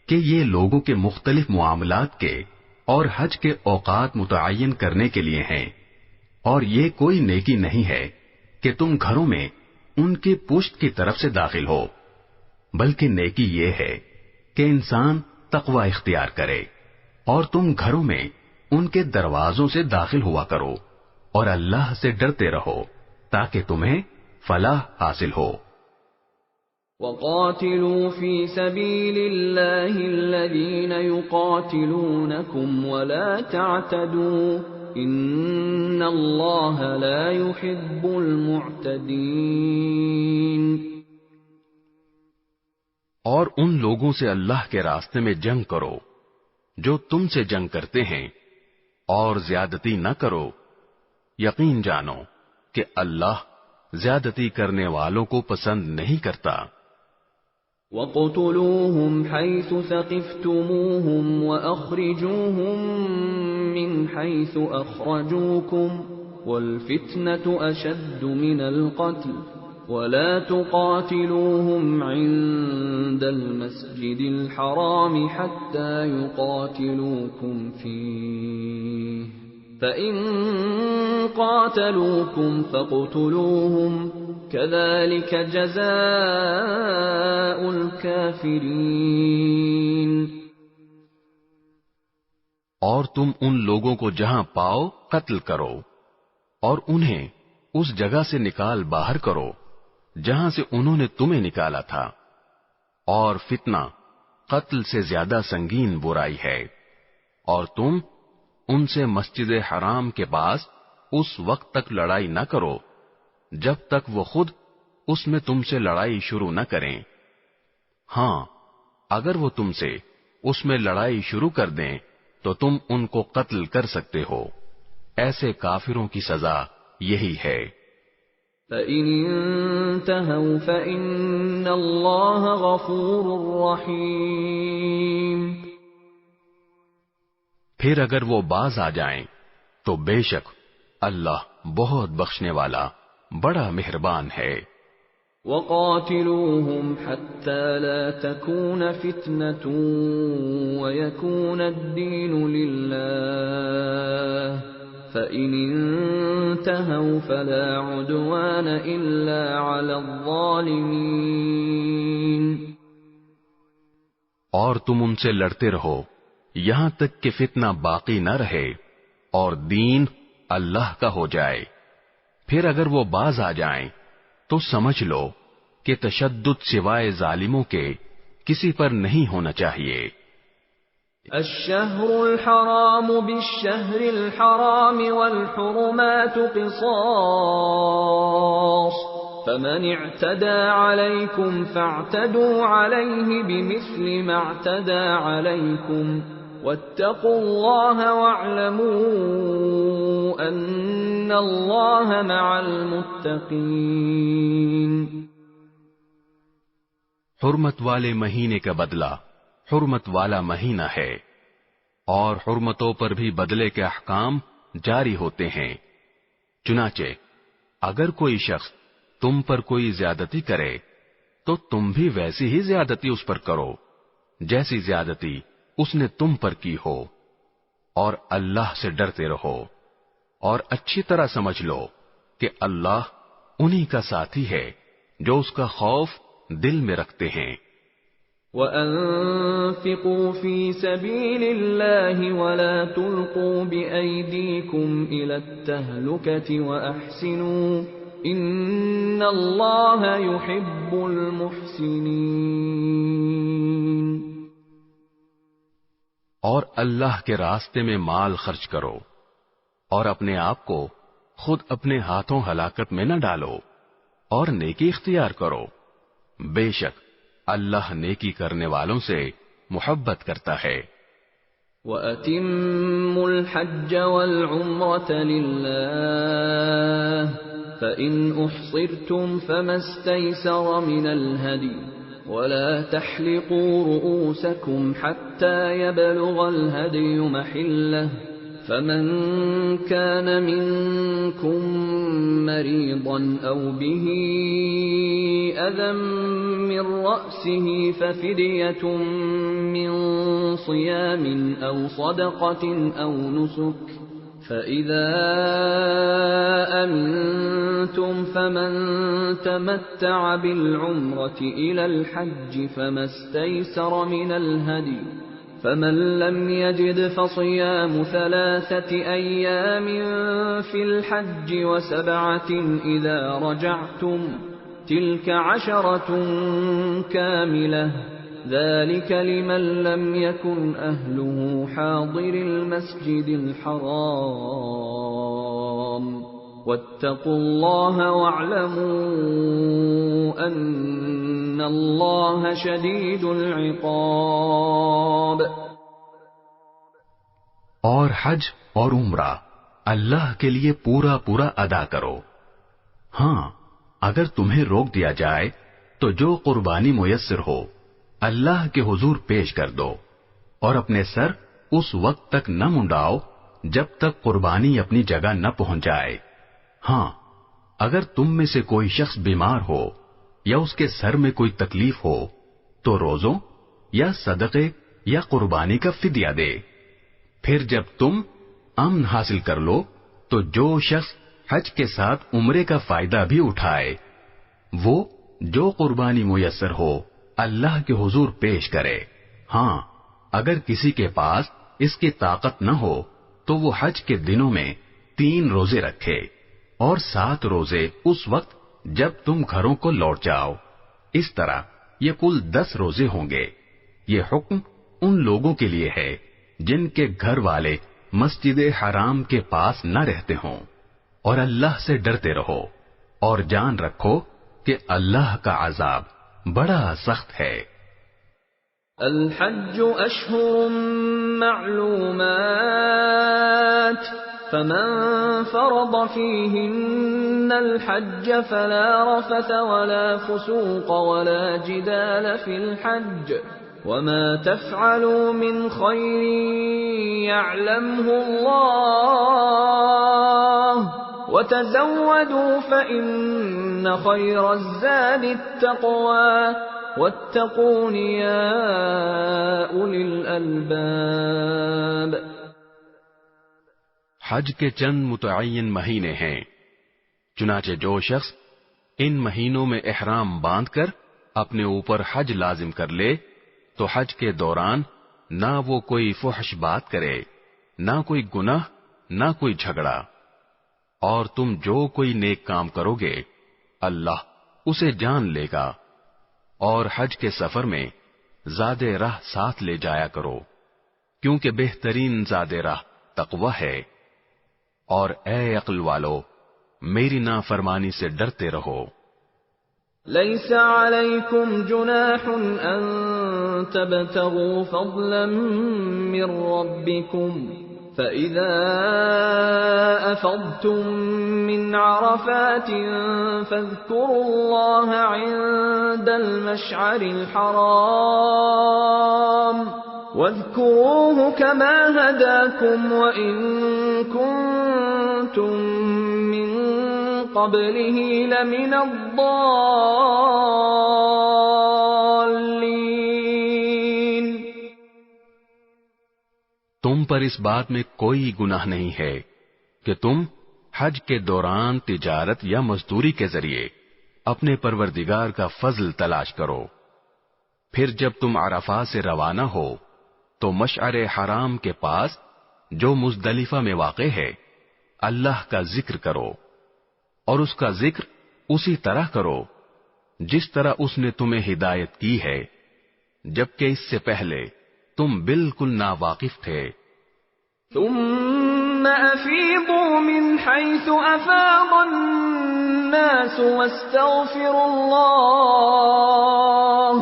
کہ یہ لوگوں کے مختلف معاملات کے اور حج کے اوقات متعین کرنے کے لیے ہیں، اور یہ کوئی نیکی نہیں ہے کہ تم گھروں میں ان کی پشت کی طرف سے داخل ہو، بلکہ نیکی یہ ہے کہ انسان تقوی اختیار کرے، اور تم گھروں میں ان کے دروازوں سے داخل ہوا کرو اور اللہ سے ڈرتے رہو تاکہ تمہیں فلاح حاصل ہو۔ وَقَاتِلُوا فِي سَبِيلِ اللَّهِ الَّذِينَ يُقَاتِلُونَكُمْ وَلَا تَعْتَدُوا إِنَّ اللَّهَ لَا يُحِبُّ الْمُعْتَدِينَ۔ اور ان لوگوں سے اللہ کے راستے میں جنگ کرو جو تم سے جنگ کرتے ہیں، اور زیادتی نہ کرو، یقین جانو کہ اللہ زیادتی کرنے والوں کو پسند نہیں کرتا۔ وَاقْتُلُوهُمْ حَيْثُ ثَقِفْتُمُوهُمْ وَأَخْرِجُوهُمْ مِنْ حَيْثُ أَخْرَجُوكُمْ وَالْفِتْنَةُ أَشَدُّ مِنَ الْقَتْلِ وَلَا تُقَاتِلُوهُمْ عِندَ الْمَسْجِدِ الْحَرَامِ حَتَّى يُقَاتِلُوكُمْ فِيهِ فَإِن قَاتَلُوكُمْ فَاقْتُلُوهُمْ كَذَلِكَ جَزَاءُ الْكَافِرِينَ۔ اور تم ان لوگوں کو جہاں پاؤ قتل کرو، اور انہیں اس جگہ سے نکال باہر کرو جہاں سے انہوں نے تمہیں نکالا تھا، اور فتنہ قتل سے زیادہ سنگین برائی ہے، اور تم ان سے مسجد حرام کے پاس اس وقت تک لڑائی نہ کرو جب تک وہ خود اس میں تم سے لڑائی شروع نہ کریں۔ ہاں، اگر وہ تم سے اس میں لڑائی شروع کر دیں تو تم ان کو قتل کر سکتے ہو۔ ایسے کافروں کی سزا یہی ہے۔ فَإِنِ انتهوا فَإِنَّ اللَّهَ غَفُورٌ رَّحِيمٌ۔ پھر اگر وہ باز آ جائیں تو بے شک اللہ بہت بخشنے والا بڑا مہربان ہے۔ وَقَاتِلُوهُمْ حَتَّى لَا تَكُونَ فِتْنَةٌ وَيَكُونَ الدِّينُ لِلَّهِ فَإِنِ انتهوا فَلَا عُدْوَانَ إِلَّا عَلَى الظَّالِمِينَ۔ اور تم ان سے لڑتے رہو یہاں تک کہ فتنہ باقی نہ رہے اور دین اللہ کا ہو جائے۔ پھر اگر وہ باز آ جائیں تو سمجھ لو کہ تشدد سوائے ظالموں کے کسی پر نہیں ہونا چاہیے۔ الشهر الحرام بالشهر الحرام والحرمات قصاص فمن اعتدى عليكم فاعتدوا عليه بمثل ما اعتدى عليكم واتقوا الله واعلموا ان الله مع المتقين۔ حرمت والے مہینے کا بدلہ حرمت والا مہینہ ہے، اور حرمتوں پر بھی بدلے کے احکام جاری ہوتے ہیں۔ چنانچہ اگر کوئی شخص تم پر کوئی زیادتی کرے تو تم بھی ویسی ہی زیادتی اس پر کرو جیسی زیادتی اس نے تم پر کی ہو، اور اللہ سے ڈرتے رہو، اور اچھی طرح سمجھ لو کہ اللہ انہی کا ساتھی ہے جو اس کا خوف دل میں رکھتے ہیں۔ وَأَنفِقُوا فِي سَبِيلِ اللَّهِ وَلَا تُلْقُوا بِأَيْدِيكُمْ إِلَى التَّهْلُكَةِ وَأَحْسِنُوا إِنَّ اللَّهَ يُحِبُّ الْمُحْسِنِينَ۔ اور اللہ کے راستے میں مال خرچ کرو، اور اپنے آپ کو خود اپنے ہاتھوں ہلاکت میں نہ ڈالو، اور نیکی اختیار کرو، بے شک اللہ نیکی کرنے والوں سے محبت کرتا ہے۔ وَأَتِمُّوا الْحَجَّ وَالْعُمْرَةَ لِلَّهِ فَإِنْ أُحْصِرْتُمْ فَمَا اسْتَيْسَرَ مِنَ الْهَدْيِ وَلَا تَحْلِقُوا رُؤُوسَكُمْ حَتَّى يَبْلُغَ الْهَدْيُ مَحِلَّهُ فَمَنْ كَانَ مِنْكُمْ مَرِيضًا أَوْ بِهِ أَذًى مِّن رَّأْسِهِ فَفِدْيَةٌ مِّن صِيَامٍ أَوْ صَدَقَةٍ أَوْ نُسُكٍ فَإِذَا أَمِنْتُمْ فَمَنْ تَمَتَّعَ بِالْعُمْرَةِ إِلَى الْحَجِّ فَمَا اسْتَيْسَرَ مِنَ الْهَدْيِ فَمَنْ لَمْ يَجِدْ فَصِيَامُ 3 أَيَّامٍ فِي الْحَجِّ وَسَبْعَةٍ إِذَا رَجَعْتُمْ تِلْكَ 10 كَامِلَةٌ ذَلِكَ لِمَنْ لَمْ يَكُنْ أَهْلُهُ حَاضِرِ الْمَسْجِدِ الْحَرَامِ وَاتَّقُوا اللَّهَ وَاعْلَمُوا أَنَّ اللَّهَ شَدِيدُ الْعِقَابِ۔ اور حج اور عمرہ اللہ کے لیے پورا پورا ادا کرو۔ ہاں، اگر تمہیں روک دیا جائے تو جو قربانی میسر ہو اللہ کے حضور پیش کر دو، اور اپنے سر اس وقت تک نہ منڈاؤ جب تک قربانی اپنی جگہ نہ پہنچ جائے۔ ہاں، اگر تم میں سے کوئی شخص بیمار ہو یا اس کے سر میں کوئی تکلیف ہو تو روزوں یا صدقے یا قربانی کا فدیہ دے۔ پھر جب تم امن حاصل کر لو تو جو شخص حج کے ساتھ عمرے کا فائدہ بھی اٹھائے وہ جو قربانی میسر ہو اللہ کے حضور پیش کرے۔ ہاں، اگر کسی کے پاس اس کی طاقت نہ ہو تو وہ حج کے دنوں میں 3 روزے رکھے، اور 7 روزے اس وقت جب تم گھروں کو لوٹ جاؤ۔ اس طرح یہ کل 10 روزے ہوں گے۔ یہ حکم ان لوگوں کے لیے ہے جن کے گھر والے مسجد حرام کے پاس نہ رہتے ہوں، اور اللہ سے ڈرتے رہو، اور جان رکھو کہ اللہ کا عذاب بڑا سخت ہے۔ الحج اشہر معلومات فمن فرض فيهن الحج فلا رفث ولا فسوق ولا جدال في الحج وما تفعلوا من خير يعلمه الله وتزودوا فإن خير الزاد التقوى واتقون يا أولي الألباب۔ حج کے چند متعین مہینے ہیں، چنانچہ جو شخص ان مہینوں میں احرام باندھ کر اپنے اوپر حج لازم کر لے تو حج کے دوران نہ وہ کوئی فحش بات کرے، نہ کوئی گناہ، نہ کوئی جھگڑا، اور تم جو کوئی نیک کام کرو گے اللہ اسے جان لے گا۔ اور حج کے سفر میں زاد راہ ساتھ لے جایا کرو، کیونکہ بہترین زاد راہ تقوی ہے۔ اور اے عقل والو، میری نافرمانی سے ڈرتے رہو۔ ليس عليكم جناح أن تبتغوا فضلا من ربكم فَإِذَا أَفَضْتُم مِّنْ عَرَفَاتٍ فَاذْكُرُوا اللَّهَ عِندَ الْمَشْعَرِ الْحَرَامِ وَاذْكُرُوهُ كَمَا هَدَاكُمْ وَإِن كُنتُم مِّن قَبْلِهِ لَمِنَ الضَّالِّينَ۔ تم پر اس بات میں کوئی گناہ نہیں ہے کہ تم حج کے دوران تجارت یا مزدوری کے ذریعے اپنے پروردگار کا فضل تلاش کرو، پھر جب تم عرفات سے روانہ ہو تو مشعر حرام کے پاس جو مزدلفہ میں واقع ہے اللہ کا ذکر کرو، اور اس کا ذکر اسی طرح کرو جس طرح اس نے تمہیں ہدایت کی ہے، جبکہ اس سے پہلے تم بالکل ناواقف تھے۔ ثم أفيضوا من حيث أفاض الناس واستغفروا الله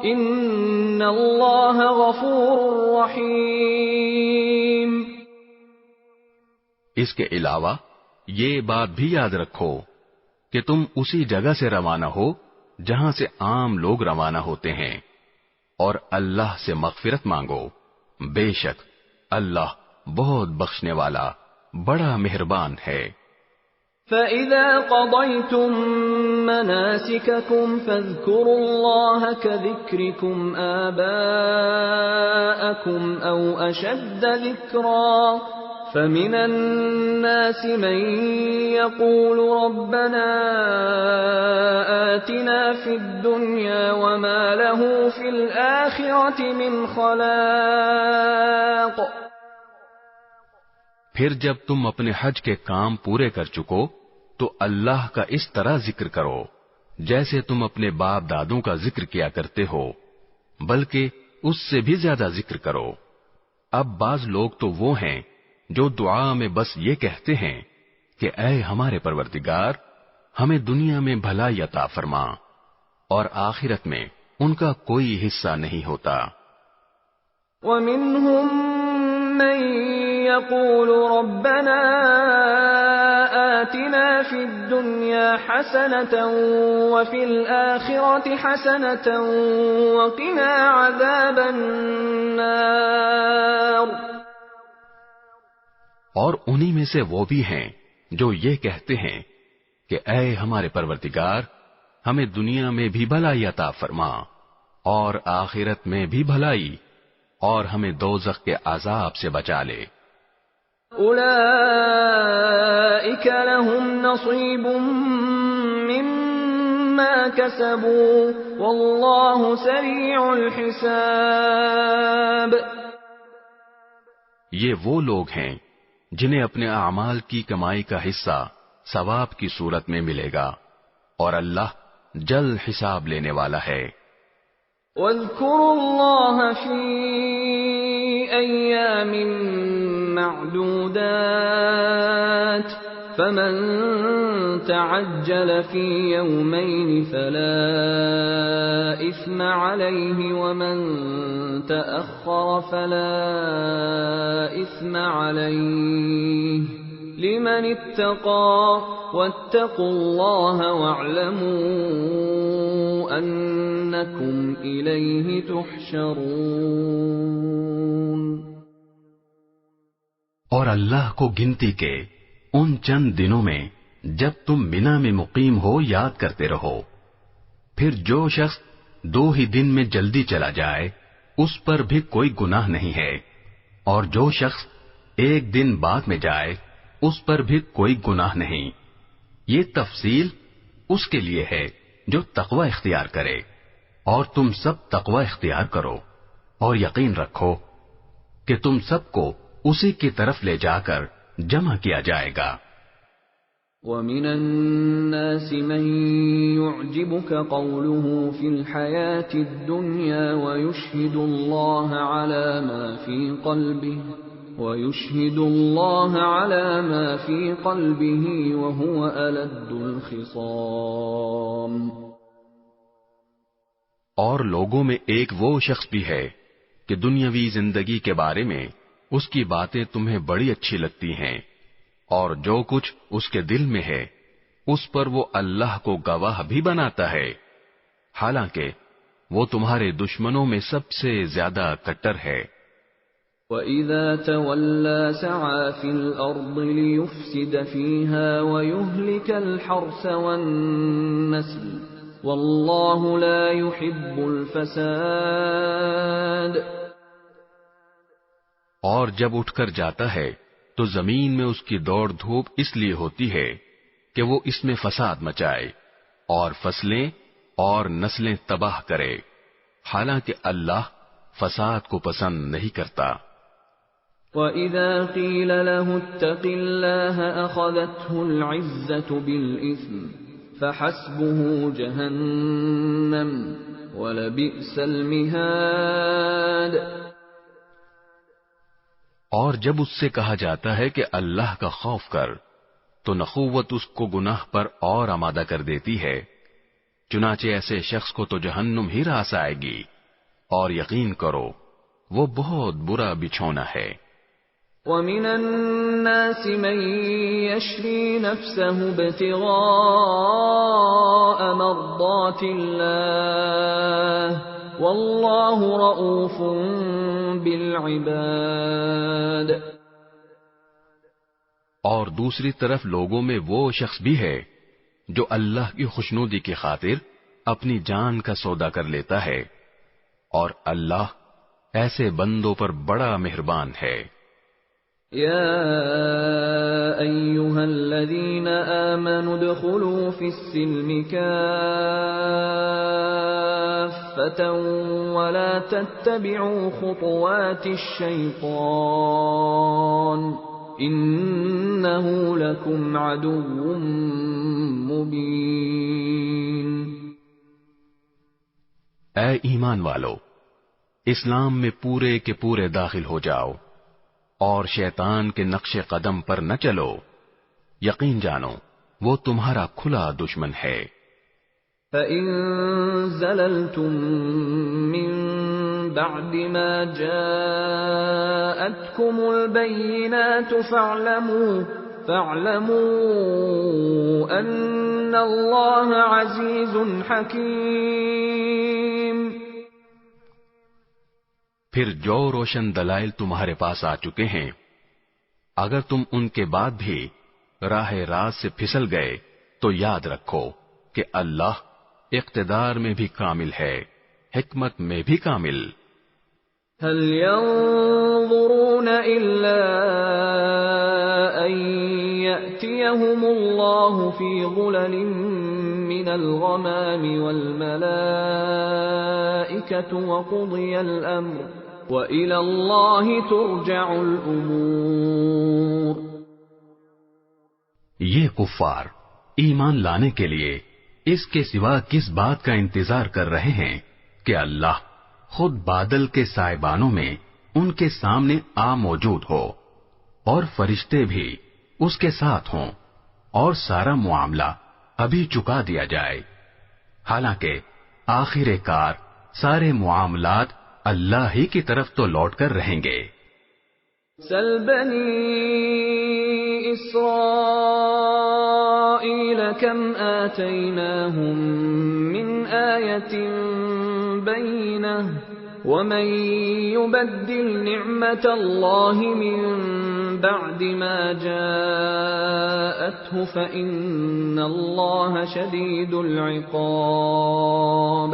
إن الله غفور رحيم۔ اس کے علاوہ یہ بات بھی یاد رکھو کہ تم اسی جگہ سے روانہ ہو جہاں سے عام لوگ روانہ ہوتے ہیں، اور اللہ سے مغفرت مانگو، بے شک اللہ بہت بخشنے والا بڑا مہربان ہے۔ فَإِذَا قَضَيْتُم مَّنَاسِكَكُمْ فَاذْكُرُوا اللَّهَ كَذِكْرِكُمْ آبَاءَكُمْ أَوْ أَشَدَّ ذِكْرًا فَمِنَ النَّاسِ مَن يَقُولُ رَبَّنَا آتِنَا فِي الدُّنْيَا وَمَا لَهُ فِي الْآخِرَةِ مِنْ خَلَاقٍ۔ پھر جب تم اپنے حج کے کام پورے کر چکو تو اللہ کا اس طرح ذکر کرو جیسے تم اپنے باپ دادوں کا ذکر کیا کرتے ہو، بلکہ اس سے بھی زیادہ ذکر کرو۔ اب بعض لوگ تو وہ ہیں جو دعا میں بس یہ کہتے ہیں کہ اے ہمارے پروردگار ہمیں دنیا میں بھلائی عطا فرما، اور آخرت میں ان کا کوئی حصہ نہیں ہوتا۔ وَمِنْهُمْ مَن يَقُولُ رَبَّنَا آتِنَا فِي الدُّنْيَا حَسَنَةً وَفِي الْآخِرَةِ حَسَنَةً وَقِنَا عَذَابَ النَّارِ۔ اور انہی میں سے وہ بھی ہیں جو یہ کہتے ہیں کہ اے ہمارے پروردگار ہمیں دنیا میں بھی بھلائی عطا فرما اور آخرت میں بھی بھلائی، اور ہمیں دوزخ کے عذاب سے بچا لے۔ اولئک لهم نصیب مما کسبوا واللہ سریع الحساب۔ یہ وہ لوگ ہیں جنہیں اپنے اعمال کی کمائی کا حصہ ثواب کی صورت میں ملے گا، اور اللہ جلد حساب لینے والا ہے۔ واذکروا اللہ فی ایام معدودات فمن تعجل في يومين فلا إثم عليه ومن تأخر فلا إثم عليه لمن اتقى واتقوا الله واعلموا أنكم إليه تحشرون۔ اور اللہ کو گنتی کے ان چند دنوں میں جب تم منا میں مقیم ہو یاد کرتے رہو، پھر جو شخص 2 ہی دن میں جلدی چلا جائے اس پر بھی کوئی گناہ نہیں ہے، اور جو شخص 1 دن بعد میں جائے اس پر بھی کوئی گناہ نہیں۔ یہ تفصیل اس کے لیے ہے جو تقوی اختیار کرے، اور تم سب تقوی اختیار کرو، اور یقین رکھو کہ تم سب کو اسی کی طرف لے جا کر جمع کیا جائے گا۔ وَمِنَ النَّاسِ مَن يُعْجِبُكَ قَوْلُهُ فِي الْحَيَاةِ الدُّنْيَا وَيُشْهِدُ اللَّهَ عَلَى مَا فِي قَلْبِهِ وَهُوَ أَلَدُّ الْخِصَامِ۔ اور لوگوں میں ایک وہ شخص بھی ہے کہ دنیاوی زندگی کے بارے میں اس کی باتیں تمہیں بڑی اچھی لگتی ہیں، اور جو کچھ اس کے دل میں ہے اس پر وہ اللہ کو گواہ بھی بناتا ہے، حالانکہ وہ تمہارے دشمنوں میں سب سے زیادہ کٹر ہے۔ وَإِذَا تَوَلَّى سَعَى فِي الْأَرْضِ لِيُفْسِدَ فِيهَا وَيُهْلِكَ الْحَرْثَ وَالنَّسْلَ وَاللَّهُ لَا يُحِبُّ الْفَسَادَ۔ اور جب اٹھ کر جاتا ہے تو زمین میں اس کی دوڑ دھوپ اس لیے ہوتی ہے کہ وہ اس میں فساد مچائے اور فصلیں اور نسلیں تباہ کرے، حالانکہ اللہ فساد کو پسند نہیں کرتا۔ وَإِذَا قِيلَ لَهُ اتَّقِ اللَّهَ أَخَذَتْهُ الْعِزَّةُ بِالْإِثْمِ فَحَسْبُهُ جَهَنَّمُ وَلَبِئْسَ الْمِهَادُ۔ اور جب اس سے کہا جاتا ہے کہ اللہ کا خوف کر، تو نخوت اس کو گناہ پر اور آمادہ کر دیتی ہے، چنانچہ ایسے شخص کو تو جہنم ہی راس آئے گی، اور یقین کرو وہ بہت برا بچھونا ہے۔ وَمِنَ النَّاسِ مَن يَشْرِي نَفْسَهُ ابْتِغَاءَ مَرْضَاتِ اللَّهِ وَاللَّهُ رَءُوفٌ بِالْعِبَادِ۔ اور دوسری طرف لوگوں میں وہ شخص بھی ہے جو اللہ کی خوشنودی کی خاطر اپنی جان کا سودا کر لیتا ہے، اور اللہ ایسے بندوں پر بڑا مہربان ہے۔ يَا أَيُّهَا الَّذِينَ آمَنُوا ادْخُلُوا فِي السِّلْمِ كَافَّةً وَلَا تَتَّبِعُوا خُطُوَاتِ الشَّيْطَانِ إِنَّهُ لَكُمْ عَدُوٌّ مُبِينٌ۔ اے ایمان والو، اسلام میں پورے کے پورے داخل ہو جاؤ اور شیطان کے نقش قدم پر نہ چلو، یقین جانو وہ تمہارا کھلا دشمن ہے۔ فَإِن زَلَلْتُم مِّن بَعْدِ مَا جَاءَتْكُمُ الْبَيِّنَاتُ فَاعْلَمُوا أَنَّ اللَّهَ عَزِيزٌ حَكِيمٌ۔ پھر جو روشن دلائل تمہارے پاس آ چکے ہیں، اگر تم ان کے بعد بھی راہ راست سے پھسل گئے تو یاد رکھو کہ اللہ اقتدار میں بھی کامل ہے، حکمت میں بھی کامل۔ هل ينظرون إلا أن يأتيهم الله في ظلل من الغمام والملائكة وقضي الأمر وإلى الله ترجع الأمور۔ یہ کفار ایمان لانے کے لیے اس کے سوا کس بات کا انتظار کر رہے ہیں کہ اللہ خود بادل کے سائبانوں میں ان کے سامنے آ موجود ہو اور فرشتے بھی اس کے ساتھ ہوں اور سارا معاملہ ابھی چکا دیا جائے، حالانکہ آخر کار سارے معاملات اللہ ہی کی طرف تو لوٹ کر رہیں گے۔ سل بنی اسرائیل کم آتیناہم من آیت بینہ ومن یبدل نعمت اللہ من بعد ما جاءته فإن اللہ شدید العقاب۔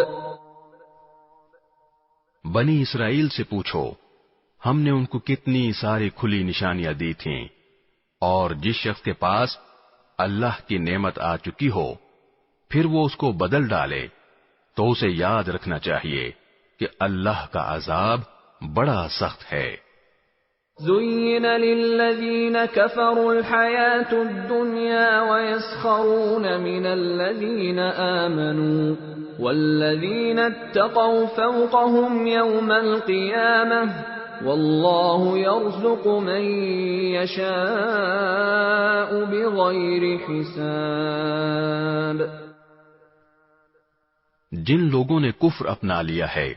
بنی اسرائیل سے پوچھو ہم نے ان کو کتنی ساری کھلی نشانیاں دی تھیں، اور جس شخص کے پاس اللہ کی نعمت آ چکی ہو پھر وہ اس کو بدل ڈالے تو اسے یاد رکھنا چاہیے کہ اللہ کا عذاب بڑا سخت ہے۔ زُيِّنَ لِلَّذِينَ كَفَرُوا الْحَيَاةُ الدُّنْيَا وَيَسْخَرُونَ مِنَ الَّذِينَ آمَنُوا وَالَّذِينَ اتَّقَوْا فَوْقَهُمْ يَوْمَ الْقِيَامَةِ وَاللَّهُ يَرْزُقُ مَن يَشَاءُ بِغَيْرِ حِسَابٍ۔ جن لوگوں نے کفر اپنا لیا ہے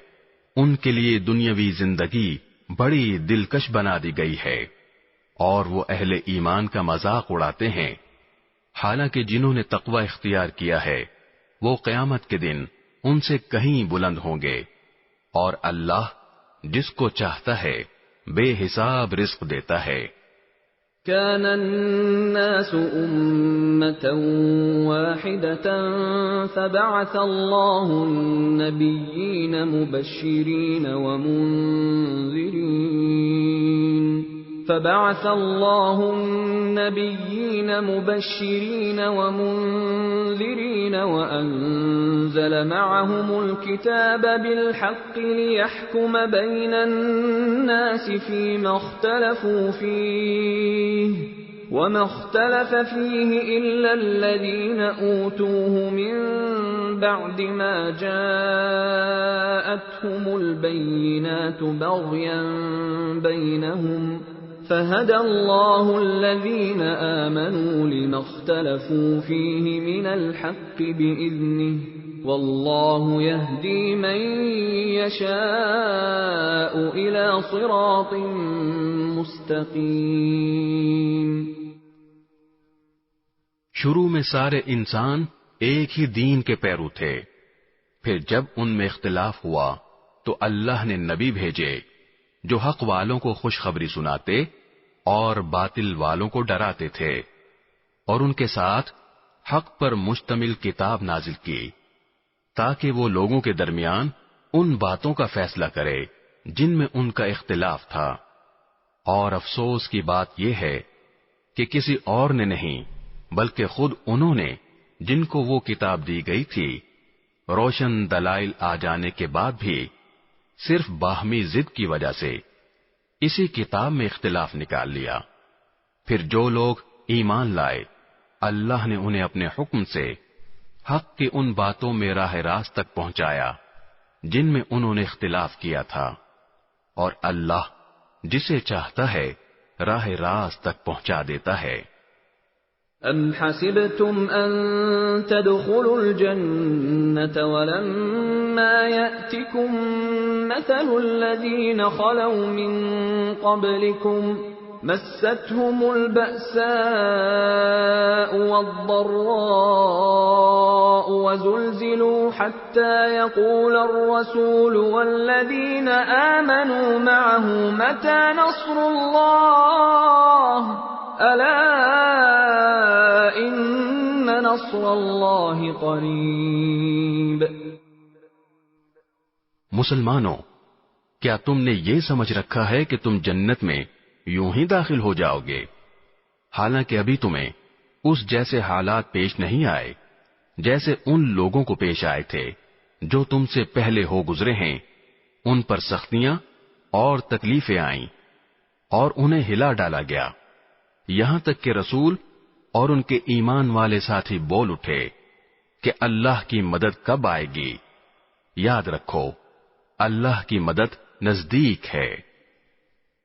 ان کے لیے دنیاوی زندگی بڑی دلکش بنا دی گئی ہے، اور وہ اہل ایمان کا مذاق اڑاتے ہیں، حالانکہ جنہوں نے تقوی اختیار کیا ہے وہ قیامت کے دن ان سے کہیں بلند ہوں گے، اور اللہ جس کو چاہتا ہے بے حساب رزق دیتا ہے۔ كان الناس أمة واحدة فبعث الله النبيين مبشرين ومنذرين وأنزل معهم الكتاب بالحق ليحكم بين الناس فيما اختلفوا فيه وما اختلف فيه إلا الذين أوتوه من بعد ما جاءتهم البينات بغيا بينهم فهدى الله الذين آمنوا لما اختلفوا فيه من الحق بإذنه والله يهدي من يشاء إلى صراط مستقيم۔ شروع میں سارے انسان ایک ہی دین کے پیرو تھے، پھر جب ان میں اختلاف ہوا تو اللہ نے نبی بھیجے جو حق والوں کو خوشخبری سناتے اور باطل والوں کو ڈراتے تھے، اور ان کے ساتھ حق پر مشتمل کتاب نازل کی تاکہ وہ لوگوں کے درمیان ان باتوں کا فیصلہ کرے جن میں ان کا اختلاف تھا۔ اور افسوس کی بات یہ ہے کہ کسی اور نے نہیں بلکہ خود انہوں نے، جن کو وہ کتاب دی گئی تھی، روشن دلائل آ جانے کے بعد بھی صرف باہمی ضد کی وجہ سے اسی کتاب میں اختلاف نکال لیا۔ پھر جو لوگ ایمان لائے اللہ نے انہیں اپنے حکم سے حق کی ان باتوں میں راہ راست تک پہنچایا جن میں انہوں نے اختلاف کیا تھا، اور اللہ جسے چاہتا ہے راہ راست تک پہنچا دیتا ہے۔ أَمْ حَسِبْتُمْ أَن تَدْخُلُوا الْجَنَّةَ وَلَمَّا يَأْتِكُم مَّثَلُ الَّذِينَ خَلَوْا مِن قَبْلِكُمْ مَسَّتْهُمُ الْبَأْسَاءُ وَالضَّرَّاءُ وَزُلْزِلُوا حَتَّى يَقُولَ الرَّسُولُ وَالَّذِينَ آمَنُوا مَعَهُ مَتَى نَصْرُ اللَّهِ أَلَا إِنَّ نَصْرَ اللَّهِ قَرِيبٌ۔ مسلمانوں، کیا تم نے یہ سمجھ رکھا ہے کہ تم جنت میں یوں ہی داخل ہو جاؤ گے، حالانکہ ابھی تمہیں اس جیسے حالات پیش نہیں آئے جیسے ان لوگوں کو پیش آئے تھے جو تم سے پہلے ہو گزرے ہیں۔ ان پر سختیاں اور تکلیفیں آئیں اور انہیں ہلا ڈالا گیا، یہاں تک کہ رسول اور ان کے ایمان والے ساتھی بول اٹھے کہ اللہ کی مدد کب آئے گی؟ یاد رکھو اللہ کی مدد نزدیک ہے۔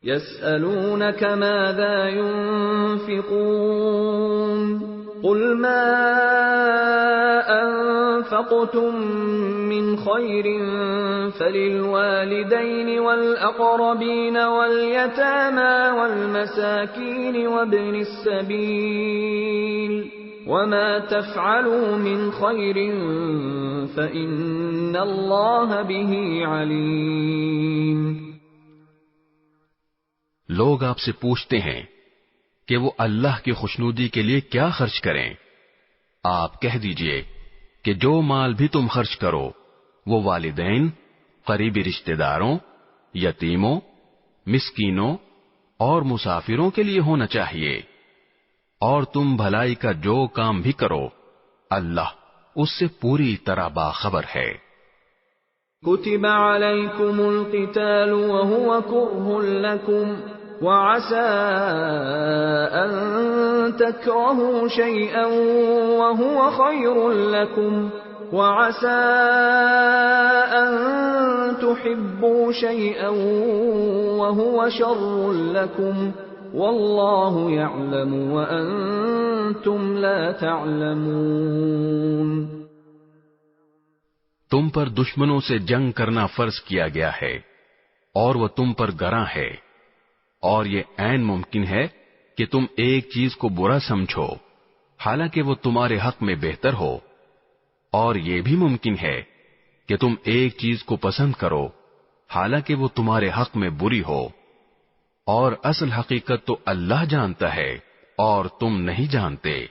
يَسْأَلُونَكَ مَاذَا يُنْفِقُونَ قُلْ مَا أَنفَقْتُم مِّنْ خَيْرٍ فَلِلْوَالِدَيْنِ وَالْأَقْرَبِينَ وَالْيَتَامَى وَالْمَسَاكِينِ وَابْنِ السَّبِيلِ وَمَا تَفْعَلُوا مِنْ خَيْرٍ فَإِنَّ اللَّهَ بِهِ عَلِيمٌ۔ لوگ آپ سے پوچھتے ہیں کہ وہ اللہ کی خوشنودی کے لیے کیا خرچ کریں۔ آپ کہہ دیجئے کہ جو مال بھی تم خرچ کرو وہ والدین، قریبی رشتہ داروں، یتیموں، مسکینوں اور مسافروں کے لیے ہونا چاہیے، اور تم بھلائی کا جو کام بھی کرو اللہ اس سے پوری طرح باخبر ہے۔ كتب عليكم القتال وهو كره لكم وعسى أن تكرهوا شيئا وهو خير لكم وعسى أن تحبوا شيئا وهو شر لكم والله يعلم وأنتم لا تعلمون۔ تم پر دشمنوں سے جنگ کرنا فرض کیا گیا ہے، اور وہ تم پر گراں ہے، اور یہ عین ممکن ہے کہ تم ایک چیز کو برا سمجھو حالانکہ وہ تمہارے حق میں بہتر ہو، اور یہ بھی ممکن ہے کہ تم ایک چیز کو پسند کرو حالانکہ وہ تمہارے حق میں بری ہو، اور اصل حقیقت تو اللہ جانتا ہے اور تم نہیں جانتے۔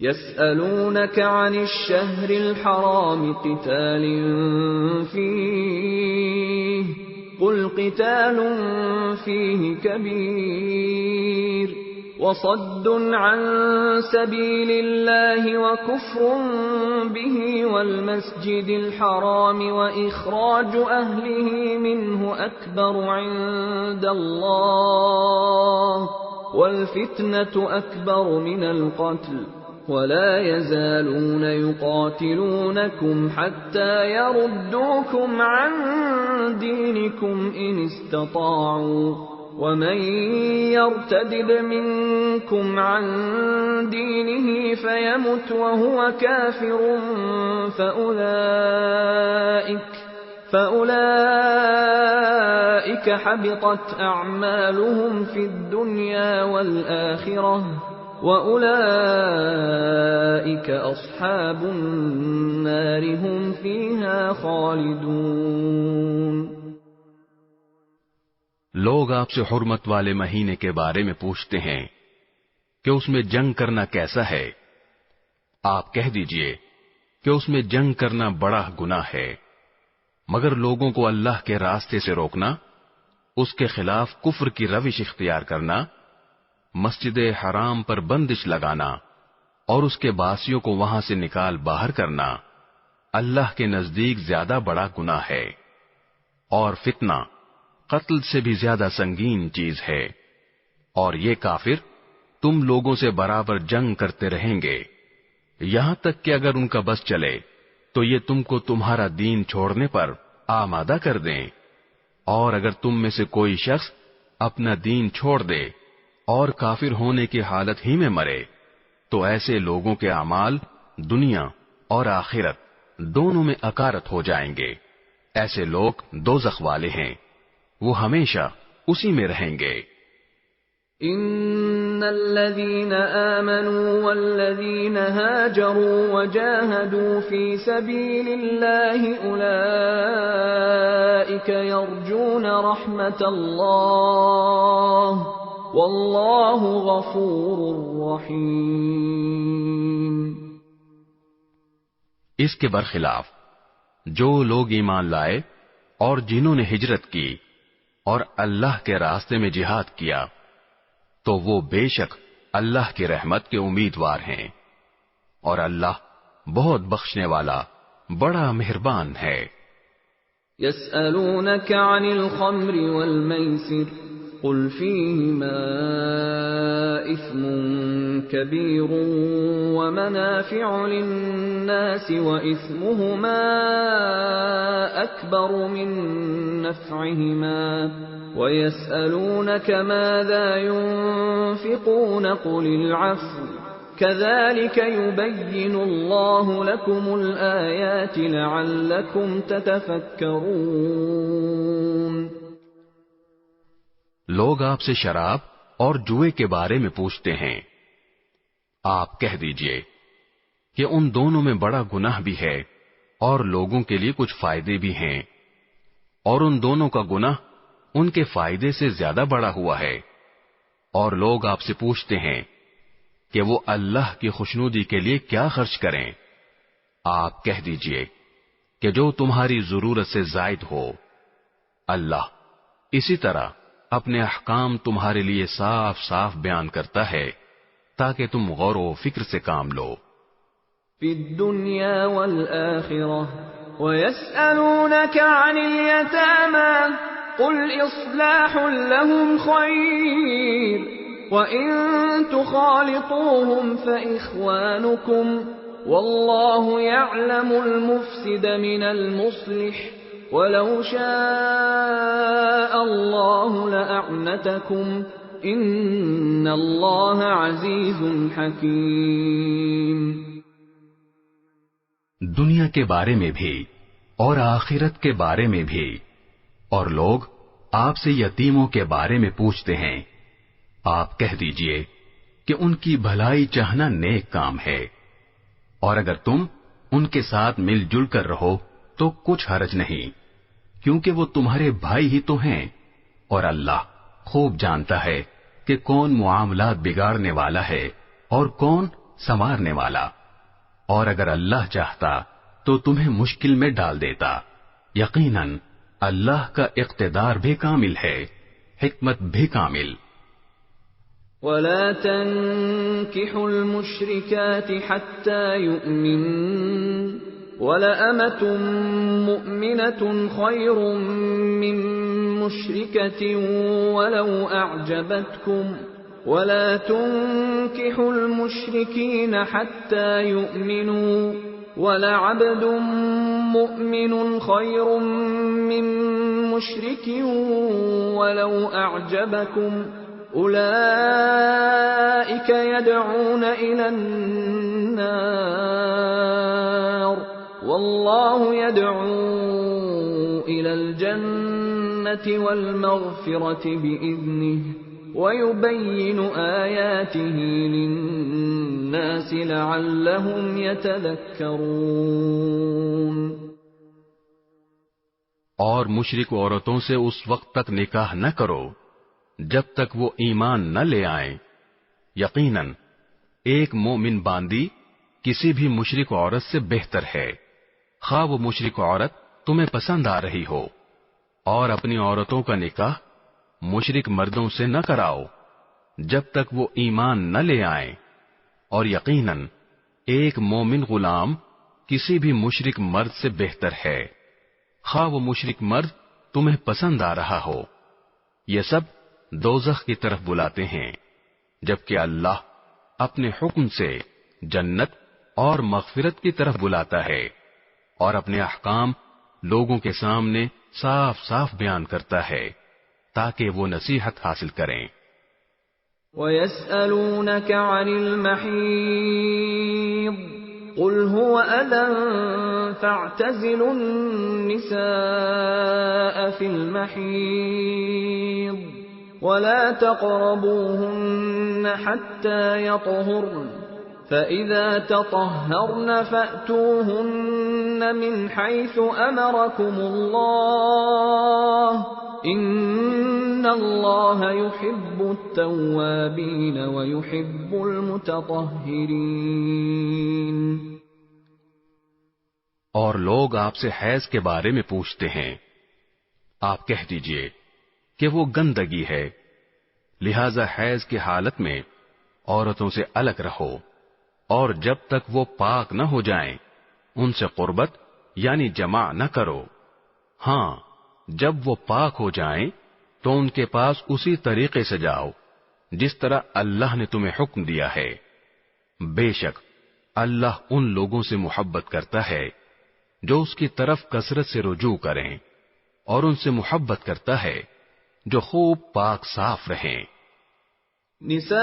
يسألونك عن الشهر الحرام قتال فيه قل قتال فيه كبير وصد عن سبيل الله وكفر به والمسجد الحرام وإخراج أهله منه أكبر عند الله والفتنة أكبر من القتل ولا يزالون يقاتلونكم حتى يردوكم عن دينكم إن استطاعوا ومن يرتد منكم عن دينه فيمت وهو كافر فأولئك حبطت أعمالهم في الدنيا والآخرة وَأُولَئِكَ أَصْحَابُ النَّارِ هُمْ فِيهَا خَالِدُونَ۔ لوگ آپ سے حرمت والے مہینے کے بارے میں پوچھتے ہیں کہ اس میں جنگ کرنا کیسا ہے؟ آپ کہہ دیجئے کہ اس میں جنگ کرنا بڑا گناہ ہے، مگر لوگوں کو اللہ کے راستے سے روکنا، اس کے خلاف کفر کی روش اختیار کرنا، مسجد حرام پر بندش لگانا اور اس کے باسیوں کو وہاں سے نکال باہر کرنا اللہ کے نزدیک زیادہ بڑا گناہ ہے، اور فتنہ قتل سے بھی زیادہ سنگین چیز ہے، اور یہ کافر تم لوگوں سے برابر جنگ کرتے رہیں گے یہاں تک کہ اگر ان کا بس چلے تو یہ تم کو تمہارا دین چھوڑنے پر آمادہ کر دیں، اور اگر تم میں سے کوئی شخص اپنا دین چھوڑ دے اور کافر ہونے کی حالت ہی میں مرے تو ایسے لوگوں کے اعمال دنیا اور آخرت دونوں میں اکارت ہو جائیں گے، ایسے لوگ دوزخ والے ہیں، وہ ہمیشہ اسی میں رہیں گے۔ ان الذين آمنوا والذين هاجروا وجاهدوا في سبيل الله اولئك يرجون رحمة الله واللہ غفور رحیم۔ اس کے برخلاف جو لوگ ایمان لائے اور جنہوں نے ہجرت کی اور اللہ کے راستے میں جہاد کیا تو وہ بے شک اللہ کی رحمت کے امیدوار ہیں، اور اللہ بہت بخشنے والا بڑا مہربان ہے۔ یسألونک عن الخمر والمیسر قل فيهما إثم كبير ومنافع للناس وإثمهما أكبر من نفعهما ويسألونك ماذا ينفقون قل العفو كذلك يبين الله لكم الآيات لعلكم تتفكرون۔ لوگ آپ سے شراب اور جوئے کے بارے میں پوچھتے ہیں، آپ کہہ دیجئے کہ ان دونوں میں بڑا گناہ بھی ہے اور لوگوں کے لیے کچھ فائدے بھی ہیں، اور ان دونوں کا گناہ ان کے فائدے سے زیادہ بڑا ہوا ہے، اور لوگ آپ سے پوچھتے ہیں کہ وہ اللہ کی خوشنودی کے لیے کیا خرچ کریں۔ آپ کہہ دیجئے کہ جو تمہاری ضرورت سے زائد ہو، اللہ اسی طرح اپنے احکام تمہارے لیے صاف صاف بیان کرتا ہے تاکہ تم غور و فکر سے کام لو۔ فی الدنیا والآخرہ وَيَسْأَلُونَكَ عَنِ الْيَتَامَى قُلْ إِصْلَاحٌ لَهُمْ خَيْرٌ وَإِن تُخَالِطُوهُمْ فَإِخْوَانُكُمْ وَاللَّهُ يَعْلَمُ الْمُفْسِدَ مِنَ الْمُصْلِحِ وَلَوْ شَاءَ اللَّهُ لَأَعْنَتَكُمْ إِنَّ اللَّهَ عَزِيزٌ حَكِيمٌ۔ دنیا کے بارے میں بھی اور آخرت کے بارے میں بھی، اور لوگ آپ سے یتیموں کے بارے میں پوچھتے ہیں، آپ کہہ دیجئے کہ ان کی بھلائی چاہنا نیک کام ہے، اور اگر تم ان کے ساتھ مل جل کر رہو تو کچھ حرج نہیں، کیونکہ وہ تمہارے بھائی ہی تو ہیں، اور اللہ خوب جانتا ہے کہ کون معاملات بگاڑنے والا ہے اور کون سنوارنے والا، اور اگر اللہ چاہتا تو تمہیں مشکل میں ڈال دیتا، یقیناً اللہ کا اقتدار بھی کامل ہے، حکمت بھی کامل۔ ولا تنكحوا المشركات حتى يؤمنن ولأمة مؤمنة خير من مشركة ولو أعجبتكم ولا تنكحوا المشركين حتى يؤمنوا ولعبد مؤمن خير من مشرك ولو أعجبكم أولئك يدعون إلى النار والله يدعو إلى الجنة والمغفرة بإذنه ويبين آياته للناس لعلهم يتذكرون۔ اور مشرک عورتوں سے اس وقت تک نکاح نہ کرو جب تک وہ ایمان نہ لے آئیں، یقیناً ایک مومن باندی کسی بھی مشرک عورت سے بہتر ہے، خواہ وہ مشرک عورت تمہیں پسند آ رہی ہو، اور اپنی عورتوں کا نکاح مشرک مردوں سے نہ کراؤ جب تک وہ ایمان نہ لے آئیں، اور یقیناً ایک مومن غلام کسی بھی مشرک مرد سے بہتر ہے، خواہ وہ مشرک مرد تمہیں پسند آ رہا ہو۔ یہ سب دوزخ کی طرف بلاتے ہیں، جبکہ اللہ اپنے حکم سے جنت اور مغفرت کی طرف بلاتا ہے، اور اپنے احکام لوگوں کے سامنے صاف صاف بیان کرتا ہے تاکہ وہ نصیحت حاصل کریں۔ وَيَسْأَلُونَكَ عَنِ الْمَحِيضِ قُلْ هُوَ أَذًى فَاعْتَزِلُوا النِّسَاءَ فِي الْمَحِيضِ وَلَا تَقْرَبُوهُنَّ حَتَّى يَطْهُرْنَ فَإِذَا تَطَهَّرْنَ فَأْتُوهُنَّ مِنْ حَيْثُ أَمَرَكُمُ اللَّهُ إِنَّ اللَّهَ يُحِبُّ التَّوَّابِينَ وَيُحِبُّ الْمُتَطَهِّرِينَ۔ اور لوگ آپ سے حیض کے بارے میں پوچھتے ہیں، آپ کہہ دیجئے کہ وہ گندگی ہے، لہذا حیض کی حالت میں عورتوں سے الگ رہو، اور جب تک وہ پاک نہ ہو جائیں ان سے قربت یعنی جماع نہ کرو، ہاں جب وہ پاک ہو جائیں تو ان کے پاس اسی طریقے سے جاؤ جس طرح اللہ نے تمہیں حکم دیا ہے، بے شک اللہ ان لوگوں سے محبت کرتا ہے جو اس کی طرف کثرت سے رجوع کریں، اور ان سے محبت کرتا ہے جو خوب پاک صاف رہیں۔ نساؤكم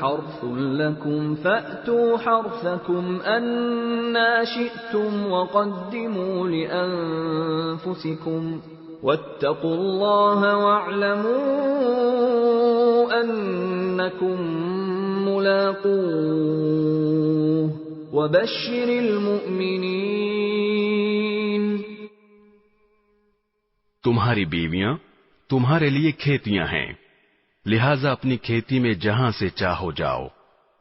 حرث لكم فأتوا حرثكم أنا شئتم وقدموا لأنفسكم واتقوا الله واعلموا أنكم ملاقوه وبشر المؤمنين۔ تمہاری بیویاں تمہارے لیے کھیتیاں ہیں، لہذا اپنی کھیتی میں جہاں سے چاہو جاؤ،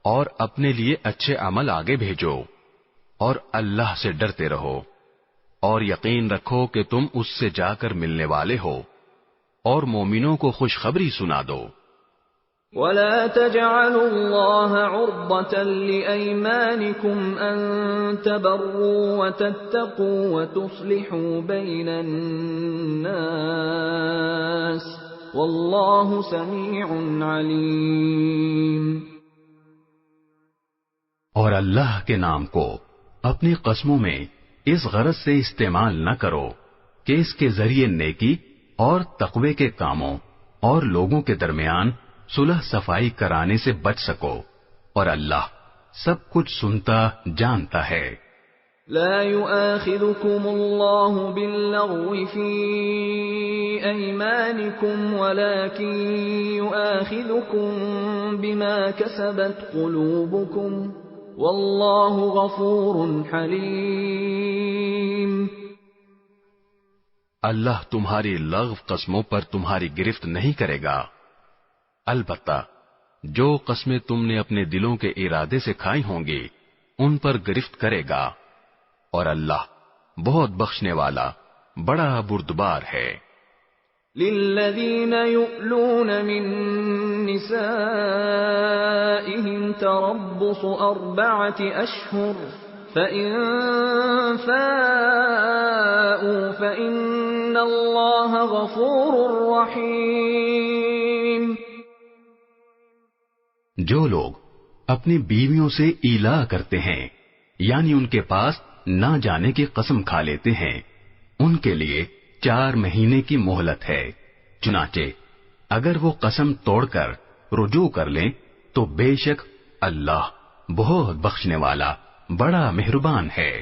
اور اپنے لیے اچھے عمل آگے بھیجو، اور اللہ سے ڈرتے رہو، اور یقین رکھو کہ تم اس سے جا کر ملنے والے ہو، اور مومنوں کو خوشخبری سنا دو۔ وَلَا تَجْعَلُوا اللَّهَ عُرْضَةً لِأَيْمَانِكُمْ أَن تَبَرُّوا وَتَتَّقُوا وَتُصْلِحُوا بَيْنَ النَّاسِ وَاللَّهُ سَمِيعٌ عَلِيمٌ۔ اور اللہ کے نام کو اپنی قسموں میں اس غرض سے استعمال نہ کرو کہ اس کے ذریعے نیکی اور تقوی کے کاموں اور لوگوں کے درمیان صلح صفائی کرانے سے بچ سکو، اور اللہ سب کچھ سنتا جانتا ہے۔ لا يؤاخذكم الله باللغو في أيمانكم ولكن يؤاخذكم بما كسبت قلوبكم والله غفور حليم. اللہ تمہاری لغو قسموں پر تمہاری گرفت نہیں کرے گا، البتہ جو قسمیں تم نے اپنے دلوں کے ارادے سے کھائی ہوں گی ان پر گرفت کرے گا، اور اللہ بہت بخشنے والا بڑا بردبار ہے. للذین یؤلون من نسائهم تربص 4 أشهر فإن فاءوا فإن اللہ غفور رحیم. جو لوگ اپنی بیویوں سے ایلا کرتے ہیں یعنی ان کے پاس نہ جانے کی قسم کھا لیتے ہیں، ان کے لیے 4 مہینے کی مہلت ہے. چنانچہ اگر وہ قسم توڑ کر رجوع کر لیں تو بے شک اللہ بہت بخشنے والا بڑا مہربان ہے.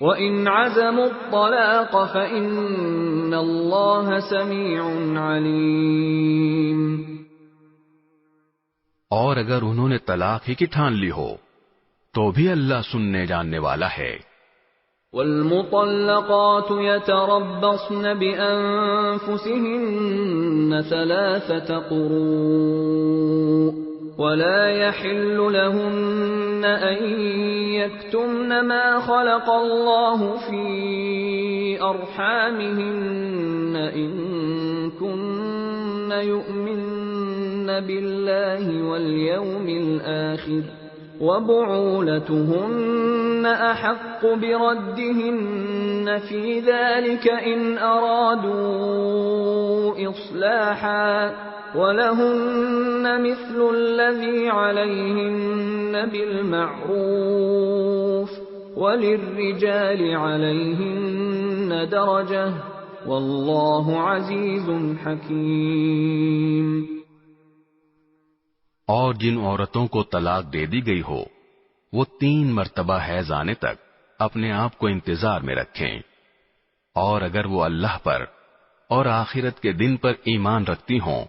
وَإِنْ عَزَمُوا الطَّلَاقَ فَإِنَّ اللَّهَ سَمِيعٌ عَلِيمٌ. اور اگر انہوں نے طلاق ہی کی ٹھان لی ہو تو بھی اللہ سننے جاننے والا ہے. والمطلقات يتربصن بأنفسهن 3 قروء ولا يحل لهن أن يكتمن ما خلق الله في أرحامهن إن كن يؤمن بالله واليوم الآخر وبعولتهن أحق بردهن في ذلك إن أرادوا إصلاحا وَلَهُنَّ مِثْلُ الَّذِي عَلَيْهِنَّ بِالْمَعْرُوفِ وَلِلرِّجَالِ عَلَيْهِنَّ دَرَجَةٌ وَاللَّهُ عَزِيزٌ حَكِيمٌ. اور جن عورتوں کو طلاق دے دی گئی ہو وہ 3 مرتبہ حیض آنے تک اپنے آپ کو انتظار میں رکھیں، اور اگر وہ اللہ پر اور آخرت کے دن پر ایمان رکھتی ہوں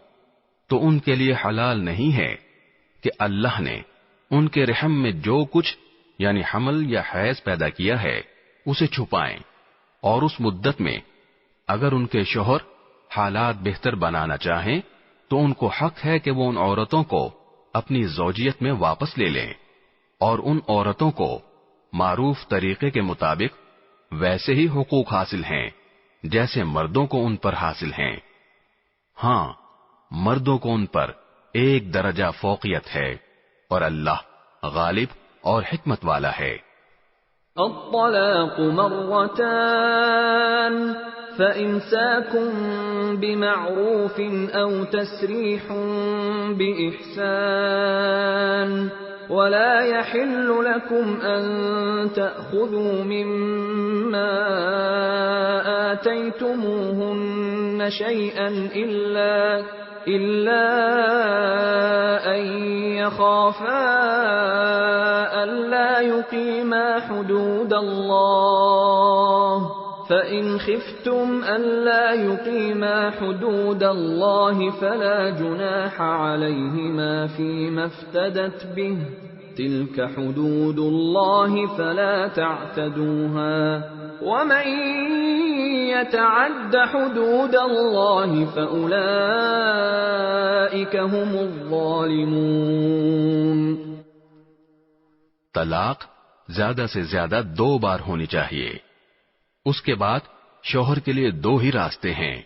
تو ان کے لیے حلال نہیں ہے کہ اللہ نے ان کے رحم میں جو کچھ یعنی حمل یا حیض پیدا کیا ہے اسے چھپائیں، اور اس مدت میں اگر ان کے شوہر حالات بہتر بنانا چاہیں تو ان کو حق ہے کہ وہ ان عورتوں کو اپنی زوجیت میں واپس لے لیں، اور ان عورتوں کو معروف طریقے کے مطابق ویسے ہی حقوق حاصل ہیں جیسے مردوں کو ان پر حاصل ہیں. ہاں، مردوں کو ان پر 1 درجہ فوقیت ہے، اور اللہ غالب اور حکمت والا ہے. الطلاق مرتان فإمساكٌ بمعروف أو تسريح بإحسان ولا يحل لكم أن تأخذوا مما آتيتموهن شيئا إلا أن يخافا ألا يقيما حدود الله فإن خفتم ألا يقيما حدود الله فلا جناح عليهما فيما افتدت به تلك حدود الله فلا تعتدوها ومن يتعد حدود الله فأولئك هم الظالمون. طلاق زیادہ سے زیادہ 2 بار ہونی چاہیے. اس کے بعد شوہر کے لیے 2 ہی راستے ہیں،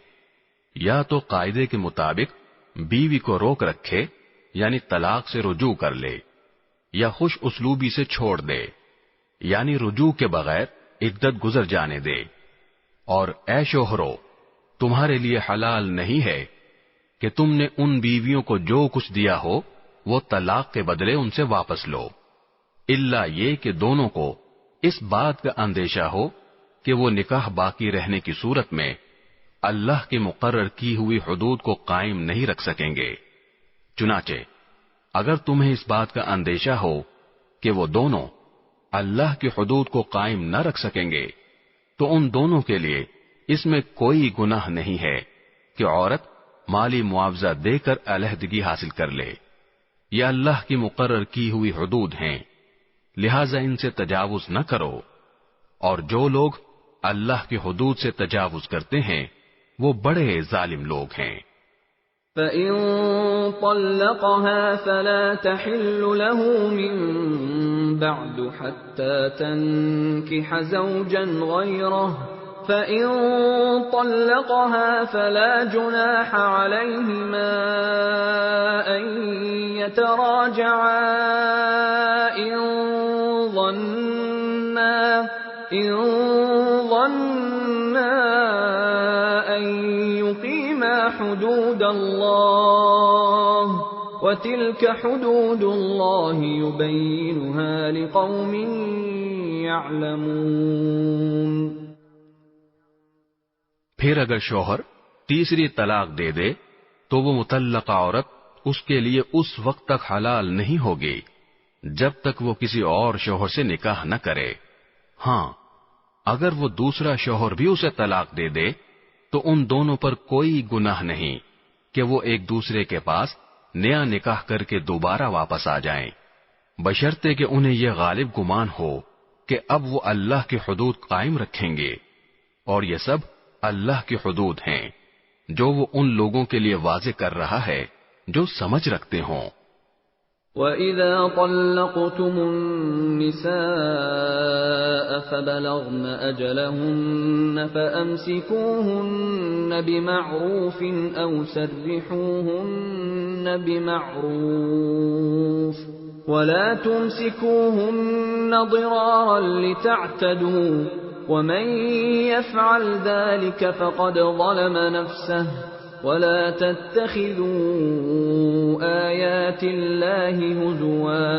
یا تو قاعدے کے مطابق بیوی کو روک رکھے یعنی طلاق سے رجوع کر لے، یا خوش اسلوبی سے چھوڑ دے یعنی رجوع کے بغیر عدت گزر جانے دے. اور اے شوہرو، تمہارے لیے حلال نہیں ہے کہ تم نے ان بیویوں کو جو کچھ دیا ہو وہ طلاق کے بدلے ان سے واپس لو، الا یہ کہ دونوں کو اس بات کا اندیشہ ہو کہ وہ نکاح باقی رہنے کی صورت میں اللہ کی مقرر کی ہوئی حدود کو قائم نہیں رکھ سکیں گے. چنانچہ اگر تمہیں اس بات کا اندیشہ ہو کہ وہ دونوں اللہ کی حدود کو قائم نہ رکھ سکیں گے تو ان دونوں کے لیے اس میں کوئی گناہ نہیں ہے کہ عورت مالی معاوضہ دے کر علیحدگی حاصل کر لے. یہ اللہ کی مقرر کی ہوئی حدود ہیں، لہذا ان سے تجاوز نہ کرو. اور جو لوگ اللہ کی حدود سے تجاوز کرتے ہیں وہ بڑے ظالم لوگ ہیں. فَإِن طَلَّقَهَا فَلَا تَحِلُّ لَهُ مِن بَعْدُ حَتَّى تَنكِحَ زَوْجًا غَيْرَهُ فَإِن طَلَّقَهَا فَلَا جُنَاحَ عَلَيْهِمَا أَن يَتَرَاجَعَا إِن ظَنَّا أَن يُقِيمَا حُدُودَ اللَّهِ وَتِلْكَ حُدُودُ اللَّهِ يُبَيِّنُهَا لِقَوْمٍ يَعْلَمُونَ. پھر اگر شوہر تیسری طلاق دے دے تو وہ مطلقہ عورت اس کے لیے اس وقت تک حلال نہیں ہوگی جب تک وہ کسی اور شوہر سے نکاح نہ کرے. ہاں، اگر وہ دوسرا شوہر بھی اسے طلاق دے دے تو ان دونوں پر کوئی گناہ نہیں کہ وہ ایک دوسرے کے پاس نیا نکاح کر کے دوبارہ واپس آ جائیں، بشرطے کہ انہیں یہ غالب گمان ہو کہ اب وہ اللہ کی حدود قائم رکھیں گے. اور یہ سب اللہ کی حدود ہیں جو وہ ان لوگوں کے لیے واضح کر رہا ہے جو سمجھ رکھتے ہوں. وَإِذَا طَلَّقْتُمُ النِّسَاءَ فَبَلَغْنَ أَجَلَهُنَّ فَأَمْسِكُوهُنَّ بِمَعْرُوفٍ أَوْ سَرِّحُوهُنَّ بِمَعْرُوفٍ وَلَا تُمْسِكُوهُنَّ ضِرَارًا لِتَعْتَدُوا وَمَن يَفْعَلْ ذَلِكَ فَقَدْ ظَلَمَ نَفْسَهُ وَلَا تَتَّخِذُوا آيَاتِ اللَّهِ هُزُوًا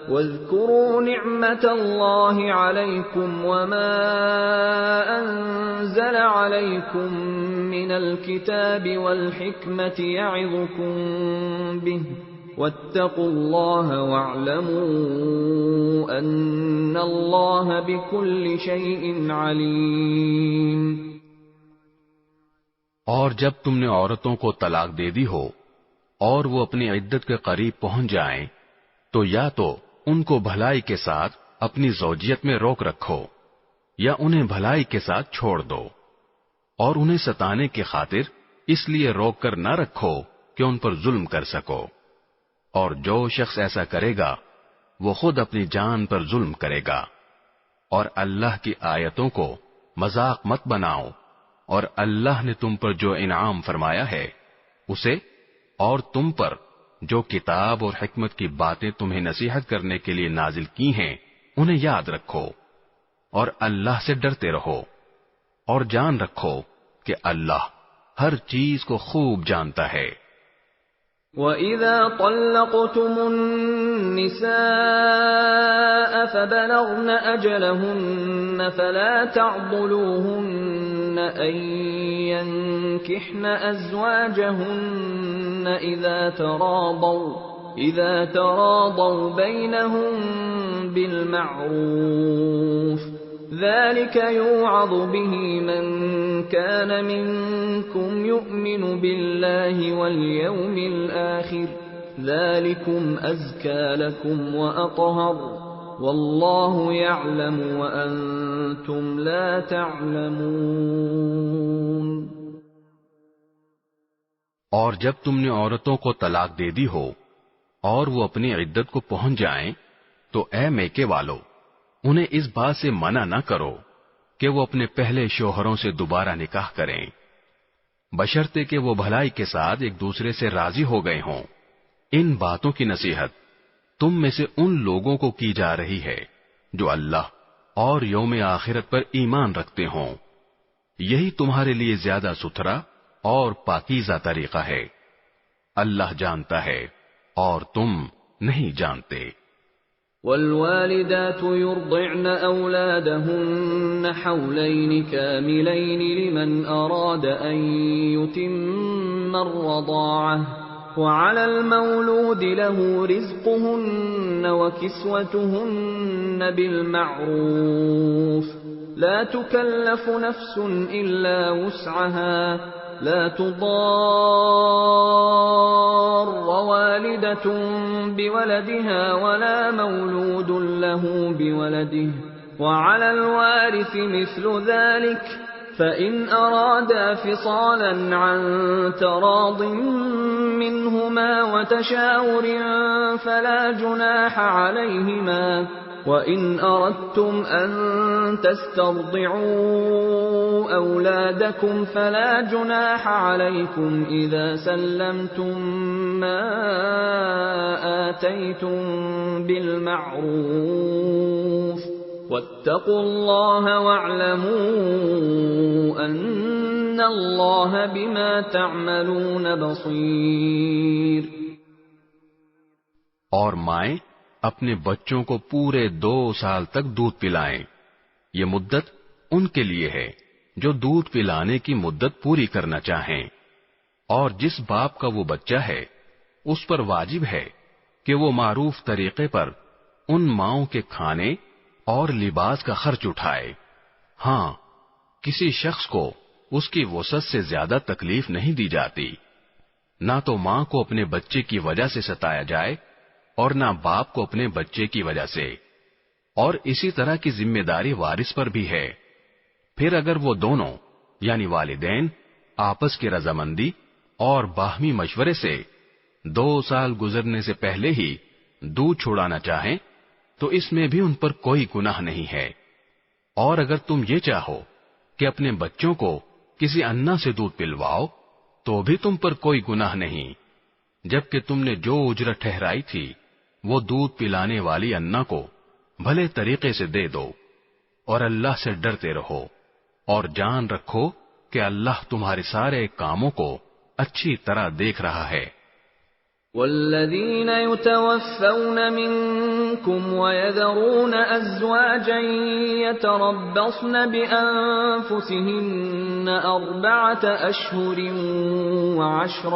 وَاذْكُرُوا نِعْمَةَ اللَّهِ عَلَيْكُمْ وَمَا أَنزَلَ عَلَيْكُم مِّنَ الْكِتَابِ وَالْحِكْمَةِ يَعِظُكُم بِهِ وَاتَّقُوا اللَّهَ وَاعْلَمُوا أَنَّ اللَّهَ بِكُلِّ شَيْءٍ عَلِيمٌ. اور جب تم نے عورتوں کو طلاق دے دی ہو اور وہ اپنی عدت کے قریب پہنچ جائیں تو یا تو ان کو بھلائی کے ساتھ اپنی زوجیت میں روک رکھو یا انہیں بھلائی کے ساتھ چھوڑ دو، اور انہیں ستانے کی خاطر اس لیے روک کر نہ رکھو کہ ان پر ظلم کر سکو. اور جو شخص ایسا کرے گا وہ خود اپنی جان پر ظلم کرے گا. اور اللہ کی آیتوں کو مذاق مت بناؤ، اور اللہ نے تم پر جو انعام فرمایا ہے اسے اور تم پر جو کتاب اور حکمت کی باتیں تمہیں نصیحت کرنے کے لیے نازل کی ہیں انہیں یاد رکھو، اور اللہ سے ڈرتے رہو، اور جان رکھو کہ اللہ ہر چیز کو خوب جانتا ہے. وَإِذَا طَلَّقْتُمُ النِّسَاءَ فَبَلَغْنَ أَجَلَهُنَّ فَلَا تَعْضُلُوهُنَّ أَن يَنكِحْنَ أَزْوَاجَهُنَّ إِذَا تَرَاضَوْا بَيْنَهُم بِالْمَعْرُوفِ ذَلِكَ يُوعَظُ بِهِ مَن كَانَ مِنكُمْ يُؤْمِنُ بِاللَّهِ وَالْيَوْمِ الْآخِرِ ذَلِكُمْ أَزْكَى لَكُمْ وَأَطْهَرُ وَاللَّهُ يَعْلَمُ وَأَنتُمْ لَا تَعْلَمُونَ. اور جب تم نے عورتوں کو طلاق دے دی ہو اور وہ اپنی عدت کو پہنچ جائیں تو اے میکے والو انہیں اس بات سے منع نہ کرو کہ وہ اپنے پہلے شوہروں سے دوبارہ نکاح کریں، بشرطے کہ وہ بھلائی کے ساتھ ایک دوسرے سے راضی ہو گئے ہوں. ان باتوں کی نصیحت تم میں سے ان لوگوں کو کی جا رہی ہے جو اللہ اور یوم آخرت پر ایمان رکھتے ہوں. یہی تمہارے لیے زیادہ ستھرا اور پاکیزہ طریقہ ہے. اللہ جانتا ہے اور تم نہیں جانتے. والوالدات يرضعن أولادهن حولين كاملين لمن أراد أن يتم الرضاعة وعلى المولود له رزقهن وكسوتهن بالمعروف لا تكلف نفس إلا وسعها لا تضار والدة بولدها ولا مولود له بولده وعلى الوارث مثل ذلك فإن أرادا فصالا عن تراض منهما وتشاور فلا جناح عليهما وإن أردتم أن تسترضعوا أولادكم فلا جناح عليكم إذا سلمتم ما آتيتم بالمعروف واتقوا الله واعلموا أن الله بما تعملون بصير. اور مائیں اپنے بچوں کو پورے 2 سال تک دودھ پلائیں. یہ مدت ان کے لیے ہے جو دودھ پلانے کی مدت پوری کرنا چاہیں. اور جس باپ کا وہ بچہ ہے اس پر واجب ہے کہ وہ معروف طریقے پر ان ماؤں کے کھانے اور لباس کا خرچ اٹھائے. ہاں، کسی شخص کو اس کی وسعت سے زیادہ تکلیف نہیں دی جاتی. نہ تو ماں کو اپنے بچے کی وجہ سے ستایا جائے اور نہ باپ کو اپنے بچے کی وجہ سے. اور اسی طرح کی ذمہ داری وارث پر بھی ہے. پھر اگر وہ دونوں یعنی والدین آپس کی رضامندی اور باہمی مشورے سے 2 سال گزرنے سے پہلے ہی دودھ چھوڑانا چاہیں تو اس میں بھی ان پر کوئی گناہ نہیں ہے. اور اگر تم یہ چاہو کہ اپنے بچوں کو کسی انا سے دودھ پلواؤ تو بھی تم پر کوئی گناہ نہیں، جبکہ تم نے جو اجرت ٹھہرائی تھی وہ دودھ پلانے والی انا کو بھلے طریقے سے دے دو. اور اللہ سے ڈرتے رہو اور جان رکھو کہ اللہ تمہارے سارے کاموں کو اچھی طرح دیکھ رہا ہے. والذين يتوفون منكم ويذرون أزواجا يتربصن بأنفسهن 4 أشهر و10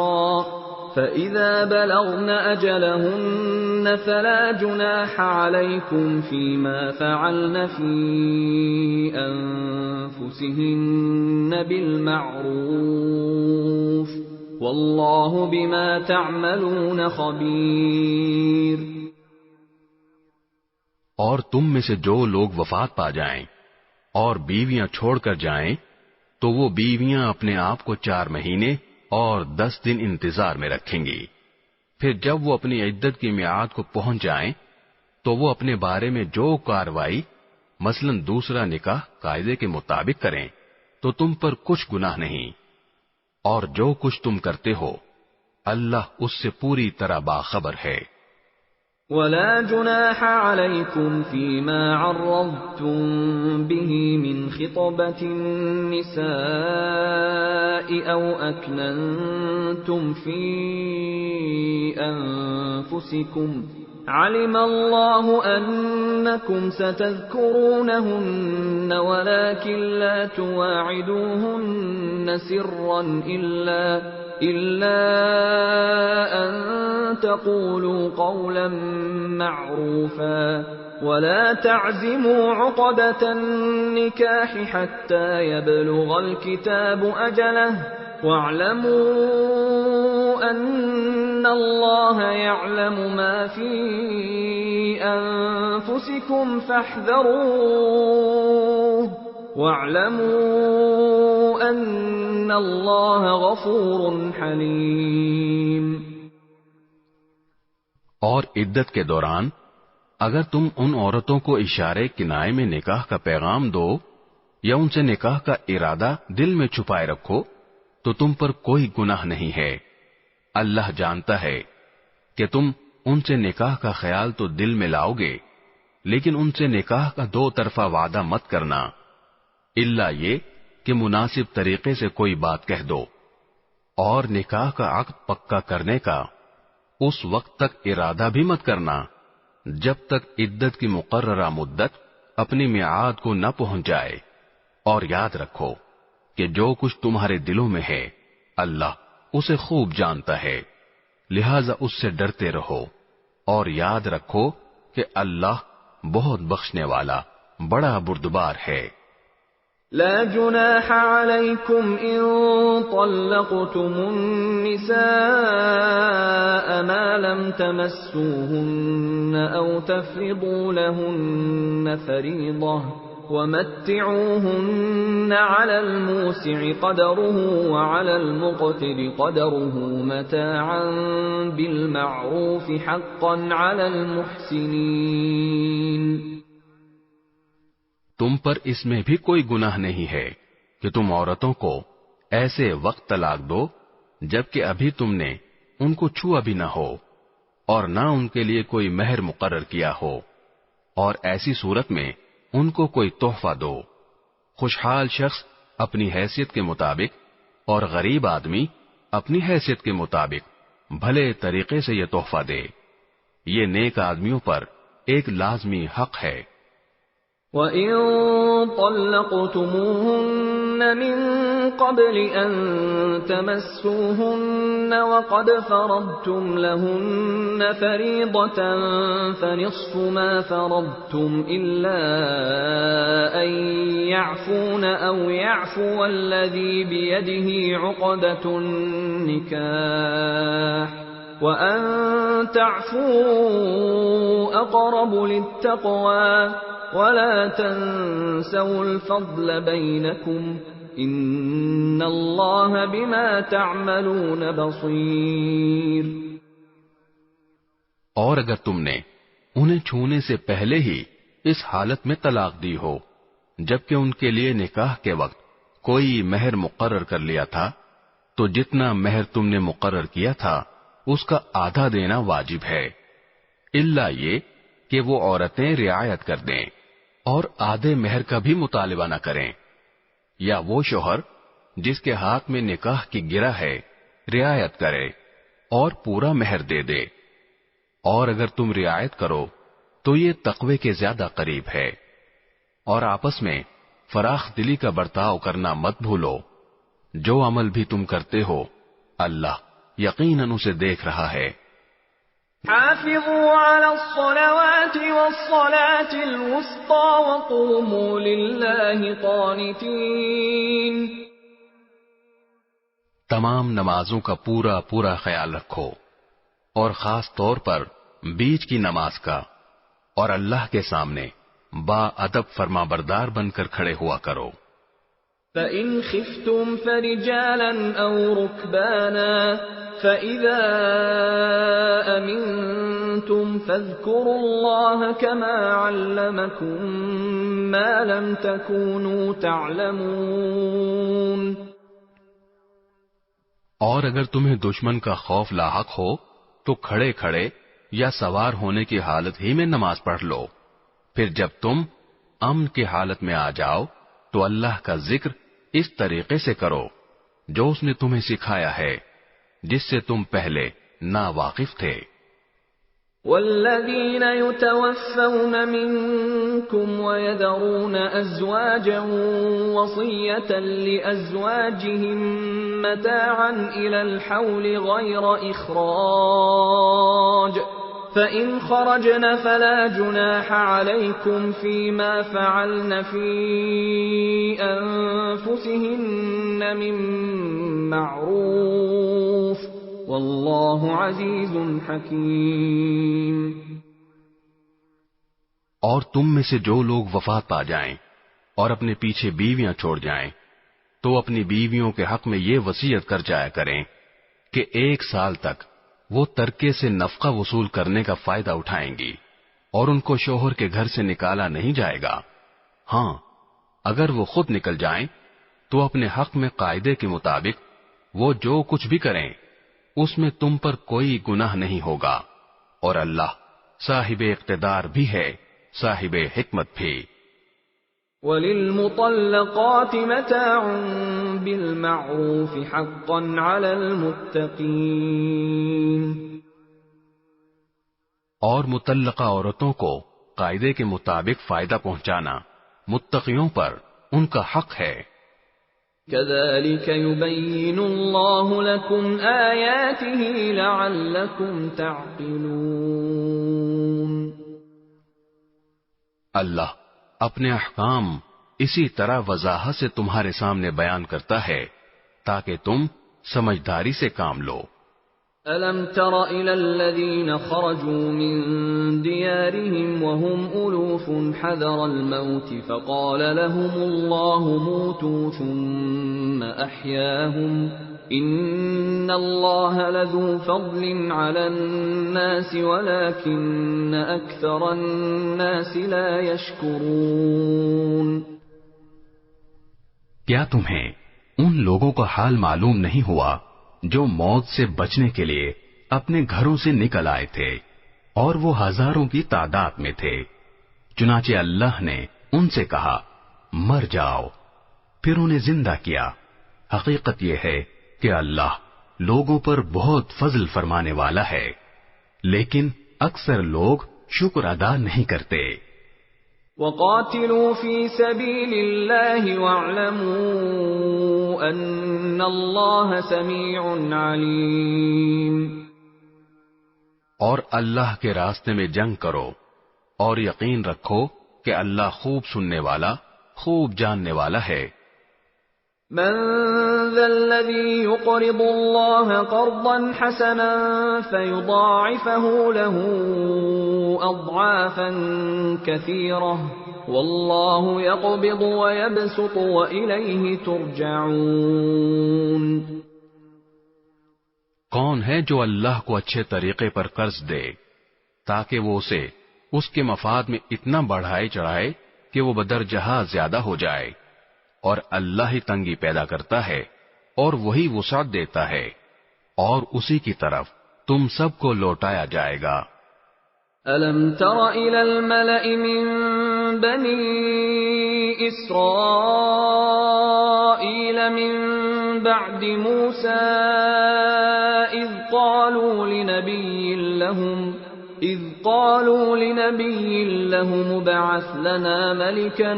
فإذا بلغن أجلهن فلا جناح عليكم فيما فعلن في أنفسهن بالمعروف واللہ بما تعملون خبیر. اور تم میں سے جو لوگ وفات پا جائیں اور بیویاں چھوڑ کر جائیں تو وہ بیویاں اپنے آپ کو 4 مہینے اور 10 دن انتظار میں رکھیں گی. پھر جب وہ اپنی عدت کی میعاد کو پہنچ جائیں تو وہ اپنے بارے میں جو کارروائی مثلا دوسرا نکاح قاعدے کے مطابق کریں تو تم پر کچھ گناہ نہیں. اور جو کچھ تم کرتے ہو اللہ اس سے پوری طرح باخبر ہے. ولا جناح عليكم فيما عرضتم به من خطبة النساء أو أكننتم في أنفسكم علم الله أنكم ستذكرونهن ولكن لا تواعدوهن سرا إلا أن تقولوا قولا معروفا ولا تعزموا عقدة النكاح حتى يبلغ الكتاب أجله واعلموا أن الله يعلم ما في أنفسكم فاحذروه واعلموا أن الله غفور حليم. اور عدت کے دوران اگر تم ان عورتوں کو اشارے کنائے میں نکاح کا پیغام دو یا ان سے نکاح کا ارادہ دل میں چھپائے رکھو تو تم پر کوئی گناہ نہیں ہے. اللہ جانتا ہے کہ تم ان سے نکاح کا خیال تو دل میں لاؤ گے لیکن ان سے نکاح کا 2 طرفہ وعدہ مت کرنا الا یہ کہ مناسب طریقے سے کوئی بات کہہ دو. اور نکاح کا عقد پکا کرنے کا اس وقت تک ارادہ بھی مت کرنا جب تک عدت کی مقررہ مدت اپنی میعاد کو نہ پہنچ جائے. اور یاد رکھو کہ جو کچھ تمہارے دلوں میں ہے اللہ اسے خوب جانتا ہے. لہذا اس سے ڈرتے رہو اور یاد رکھو کہ اللہ بہت بخشنے والا بڑا بردبار ہے۔ لا جناح عليكم إن طلقتم النساء ما لم تمسوهن أو تفرضوا لهن فريضة ومتعوهن على الموسع قدره وعلى المقتر قدره متاعا بالمعروف حقا على المحسنين۔ تم پر اس میں بھی کوئی گناہ نہیں ہے کہ تم عورتوں کو ایسے وقت طلاق دو جبکہ ابھی تم نے ان کو چھوا بھی نہ ہو اور نہ ان کے لیے کوئی مہر مقرر کیا ہو، اور ایسی صورت میں ان کو کوئی تحفہ دو۔ خوشحال شخص اپنی حیثیت کے مطابق اور غریب آدمی اپنی حیثیت کے مطابق بھلے طریقے سے یہ تحفہ دے، یہ نیک آدمیوں پر ایک لازمی حق ہے۔ وَإِن طَلَّقْتُمُوهُنَّ مِن قَبْلِ أَن تَمَسُّوهُنَّ وَقَدْ فَرَضْتُمْ لَهُنَّ فَرِيضَةً فَنِصْفُ مَا فَرَضْتُمْ إِلَّا أَن يَعْفُونَ أَوْ يَعْفُوَ الَّذِي بِيَدِهِ عُقْدَةُ النِّكَاحِ وَأَن تَعْفُوا أَقْرَبُ لِلتَّقْوَى وَلَا تَنسَوْا الْفَضْلَ بَيْنَكُمْ إِنَّ اللَّهَ بِمَا تَعْمَلُونَ بَصِيرٌ۔ اور اگر تم نے انہیں چھونے سے پہلے ہی اس حالت میں طلاق دی ہو جبکہ ان کے لیے نکاح کے وقت کوئی مہر مقرر کر لیا تھا، تو جتنا مہر تم نے مقرر کیا تھا اس کا آدھا دینا واجب ہے، الا یہ کہ وہ عورتیں رعایت کر دیں اور آدھے مہر کا بھی مطالبہ نہ کریں، یا وہ شوہر جس کے ہاتھ میں نکاح کی گرہ ہے رعایت کرے اور پورا مہر دے دے، اور اگر تم رعایت کرو تو یہ تقوی کے زیادہ قریب ہے، اور آپس میں فراخ دلی کا برتاؤ کرنا مت بھولو، جو عمل بھی تم کرتے ہو اللہ یقیناً اسے دیکھ رہا ہے۔ حافظوا على الصلوات والصلاة الوسطى وقوموا لله قانتين۔ تمام نمازوں کا پورا پورا خیال رکھو، اور خاص طور پر بیچ کی نماز کا، اور اللہ کے سامنے با ادب فرما بردار بن کر کھڑے ہوا کرو۔ فَإِنْ خِفْتُمْ فَرِجَالًا أَوْ رُكْبَانًا فَإِذَا أَمِنْتُمْ فَاذْكُرُوا اللَّهَ كَمَا عَلَّمَكُمْ مَا لَمْ تَكُونُوا تَعْلَمُونَ۔ اور اگر تمہیں دشمن کا خوف لاحق ہو تو کھڑے کھڑے یا سوار ہونے کی حالت ہی میں نماز پڑھ لو، پھر جب تم امن کی حالت میں آ جاؤ تو اللہ کا ذکر اس طریقے سے کرو جو اس نے تمہیں سکھایا ہے، جس سے تم پہلے ناواقف تھے۔ والذین یتوفون منکم ویذرون ازواجا وصیة لازواجهم متاعا الى الحول غیر اخراج فإن خرجن فلا جناح عليكم فيما فعلن في أنفسهن من معروف والله عزيز حكيم۔ اور تم میں سے جو لوگ وفات پا جائیں اور اپنے پیچھے بیویاں چھوڑ جائیں تو اپنی بیویوں کے حق میں یہ وصیت کر جایا کریں کہ 1 سال تک وہ ترکے سے نفقہ وصول کرنے کا فائدہ اٹھائیں گی اور ان کو شوہر کے گھر سے نکالا نہیں جائے گا۔ ہاں، اگر وہ خود نکل جائیں تو اپنے حق میں قاعدے کے مطابق وہ جو کچھ بھی کریں اس میں تم پر کوئی گناہ نہیں ہوگا، اور اللہ صاحب اقتدار بھی ہے، صاحب حکمت بھی۔ وَلِلْمُطَلَّقَاتِ مَتَاعٌ بِالْمَعْرُوفِ حَقًّا عَلَى الْمُتَّقِينَ۔ اور مطلقہ عورتوں کو قاعدے کے مطابق فائدہ پہنچانا متقیوں پر ان کا حق ہے۔ كذلك يبين الله لكم آياته لعلكم تعقلون۔ اللہ اپنے احکام اسی طرح وضاحت سے تمہارے سامنے بیان کرتا ہے تاکہ تم سمجھداری سے کام لو۔ أَلَمْ تَرَ إِلَى الَّذِينَ خَرَجُوا مِن دِيَارِهِمْ وَهُمْ أُلُوفٌ حَذَرَ الْمَوْتِ فَقَالَ لَهُمُ اللَّهُ مُوتُوا ثُمَّ أَحْيَاهُمْ إِنَّ اللَّهَ لَذُو فَضْلٍ عَلَى النَّاسِ وَلَكِنَّ أَكْثَرَ النَّاسِ لَا يَشْكُرُونَ۔ کیا تمہیں ان لوگوں کا حال معلوم نہیں ہوا جو موت سے بچنے کے لیے اپنے گھروں سے نکل آئے تھے اور وہ ہزاروں کی تعداد میں تھے؟ چنانچہ اللہ نے ان سے کہا مر جاؤ، پھر انہیں زندہ کیا۔ حقیقت یہ ہے کہ اللہ لوگوں پر بہت فضل فرمانے والا ہے، لیکن اکثر لوگ شکر ادا نہیں کرتے۔ وَقَاتِلُوا فِي سَبِيلِ اللَّهِ وَاعْلَمُوا أَنَّ اللَّهَ سَمِيعٌ عَلِيمٌ۔ اور اللہ کے راستے میں جنگ کرو اور یقین رکھو کہ اللہ خوب سننے والا، خوب جاننے والا ہے۔ من ذا الذي يقرض الله قرضا حسنا فيضاعفه له أضعافا كثيرة والله يقبض ويبسط وإليه ترجعون۔ کون ہے جو اللہ کو اچھے طریقے پر قرض دے تاکہ وہ اسے اس کے مفاد میں اتنا بڑھائے چڑھائے کہ وہ بدرجہ زیادہ ہو جائے، اور اللہ ہی تنگی پیدا کرتا ہے اور وہی وسعت دیتا ہے، اور اسی کی طرف تم سب کو لوٹایا جائے گا۔ أَلَمْ تَرَ إِلَى الْمَلَإِ مِن بَنِي إِسْرَائِيلَ مِن بَعْدِ مُوسَىٰ إِذْ قَالُوا لِنَبِيٍّ لَّهُمُ ابْعَثْ لَنَا مَلِكًا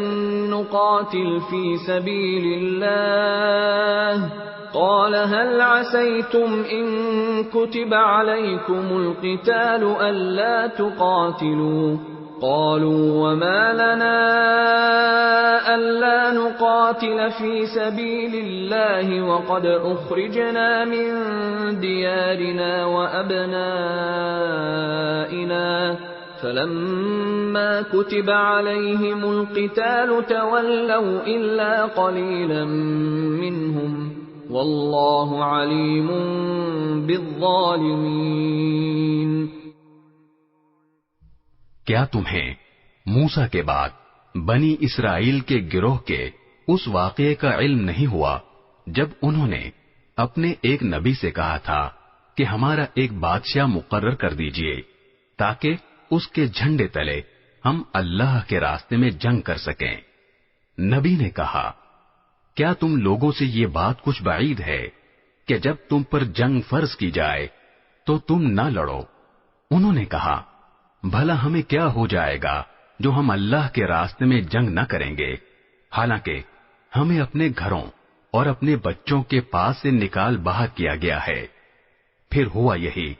نُّقَاتِلْ فِي سَبِيلِ اللَّهِ قَالَ هَلْ عَسَيْتُمْ إِن كُتِبَ عَلَيْكُمُ الْقِتَالُ أَلَّا تُقَاتِلُوا قَالُوا وَمَا لَنَا أَلَّا نُقَاتِلَ فِي سَبِيلِ اللَّهِ وَقَدْ أُخْرِجْنَا مِن دِيَارِنَا وَأَبْنَائِنَا فَلَمَّا كُتِبَ عَلَيْهِمُ الْقِتَالُ تَوَلَّوْا إِلَّا قَلِيلًا مِّنْهُمْ وَاللَّهُ عَلِيمٌ بِالظَّالِمِينَ۔ کیا تمہیں موسیٰ کے بعد بنی اسرائیل کے گروہ کے اس واقعے کا علم نہیں ہوا جب انہوں نے اپنے ایک نبی سے کہا تھا کہ ہمارا ایک بادشاہ مقرر کر دیجئے تاکہ اس کے جھنڈے تلے ہم اللہ کے راستے میں جنگ کر سکیں؟ نبی نے کہا کیا تم لوگوں سے یہ بات کچھ بعید ہے کہ جب تم پر جنگ فرض کی جائے تو تم نہ لڑو؟ انہوں نے کہا بھلا ہمیں کیا ہو جائے گا جو ہم اللہ کے راستے میں جنگ نہ کریں گے، حالانکہ ہمیں اپنے گھروں اور اپنے بچوں کے پاس سے نکال باہر کیا گیا ہے۔ پھر ہوا یہی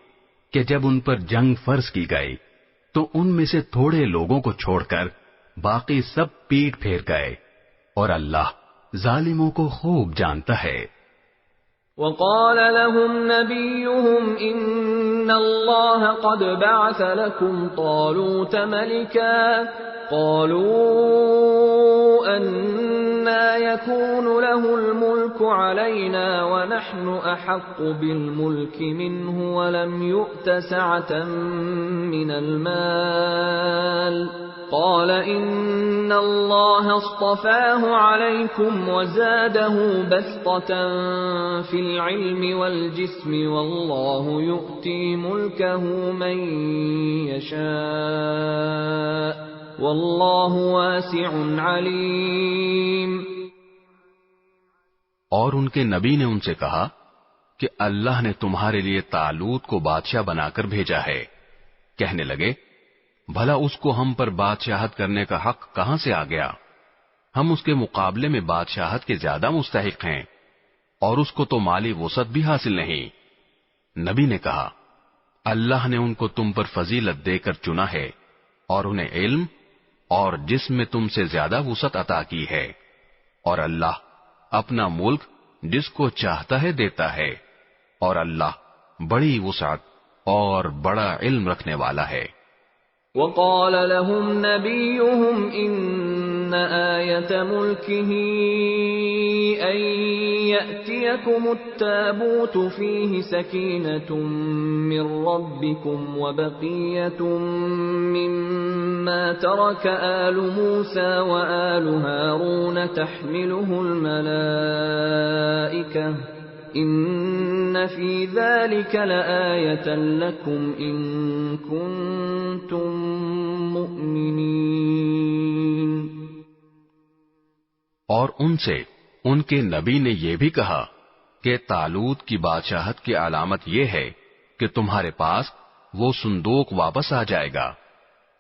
کہ جب ان پر جنگ فرض کی گئی تو ان میں سے تھوڑے لوگوں کو چھوڑ کر باقی سب پیٹ پھیر گئے، اور اللہ ظالموں کو خوب جانتا ہے۔ وقال لهم نبيهم إن الله قد بعث لكم طالوت ملكا قالوا أنى يكون له الملك علينا ونحن أحق بالملك منه ولم يؤت سعة من المال قال إن الله اصطفاه عليكم وزاده بسطة في العلم والجسم والله يؤتي ملكه من يشاء واللہ واسع علیم۔ اور ان کے نبی نے ان سے کہا کہ اللہ نے تمہارے لیے طالوت کو بادشاہ بنا کر بھیجا ہے۔ کہنے لگے بھلا اس کو ہم پر بادشاہت کرنے کا حق کہاں سے آ گیا؟ ہم اس کے مقابلے میں بادشاہت کے زیادہ مستحق ہیں اور اس کو تو مالی وسعت بھی حاصل نہیں۔ نبی نے کہا، اللہ نے ان کو تم پر فضیلت دے کر چنا ہے اور انہیں علم اور جسم میں تم سے زیادہ وسعت عطا کی ہے، اور اللہ اپنا ملک جس کو چاہتا ہے دیتا ہے، اور اللہ بڑی وسعت اور بڑا علم رکھنے والا ہے۔ وقال لهم نبيهم إن آية ملكه أن يأتيكم التابوت فيه سكينة من ربكم وبقية مما ترك آل موسى وآل هارون تحمله الملائكة ان فی ذلک لآیۃ لکم ان کنتم مؤمنین۔ اور ان سے ان کے نبی نے یہ بھی کہا کہ طالوت کی بادشاہت کی علامت یہ ہے کہ تمہارے پاس وہ صندوق واپس آ جائے گا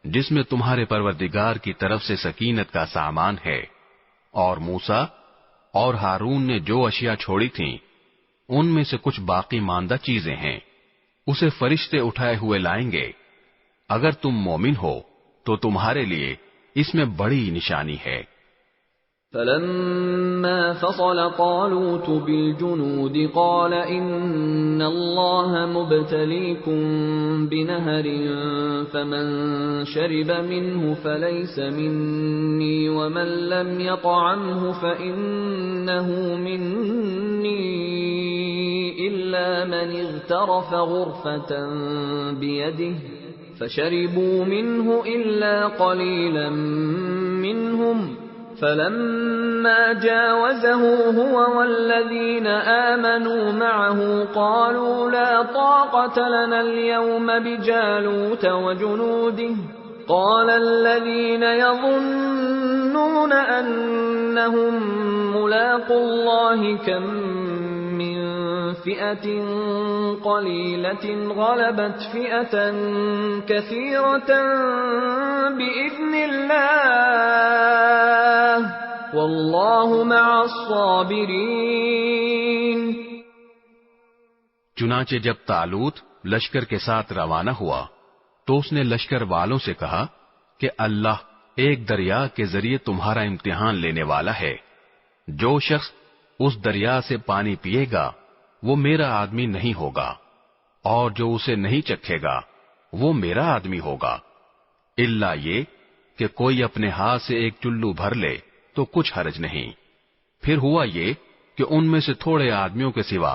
جس میں تمہارے پروردگار کی طرف سے سکینت کا سامان ہے، اور موسیٰ اور ہارون نے جو اشیاء چھوڑی تھیں ان میں سے کچھ باقی ماندہ چیزیں ہیں، اسے فرشتے اٹھائے ہوئے لائیں گے۔ اگر تم مومن ہو تو تمہارے لیے اس میں بڑی نشانی ہے۔ فلما فصل طالوت بالجنود قال ان اللہ مبتلیکم بنہر فمن شرب منه فلیس منی ومن لم یطعمه فإنه منی إلا من اغترف غرفة بيده فشربوا منه إلا قليلا منهم فلما جاوزه هو والذين آمنوا معه قالوا لا طاقة لنا اليوم بجالوت وجنوده قال الذين يظنون أنهم ملاقو الله كم من فئة قليلة غلبت فئة كثيرة بإذن الله والله مع الصابرين۔ چنانچہ جب طالوت لشکر کے ساتھ روانہ ہوا تو اس نے لشکر والوں سے کہا کہ اللہ ایک دریا کے ذریعے تمہارا امتحان لینے والا ہے، جو شخص اس دریا سے پانی پیے گا وہ میرا آدمی نہیں ہوگا، اور جو اسے نہیں چکھے گا وہ میرا آدمی ہوگا، الا یہ کہ کوئی اپنے ہاتھ سے ایک چلو بھر لے تو کچھ حرج نہیں۔ پھر ہوا یہ کہ ان میں سے تھوڑے آدمیوں کے سوا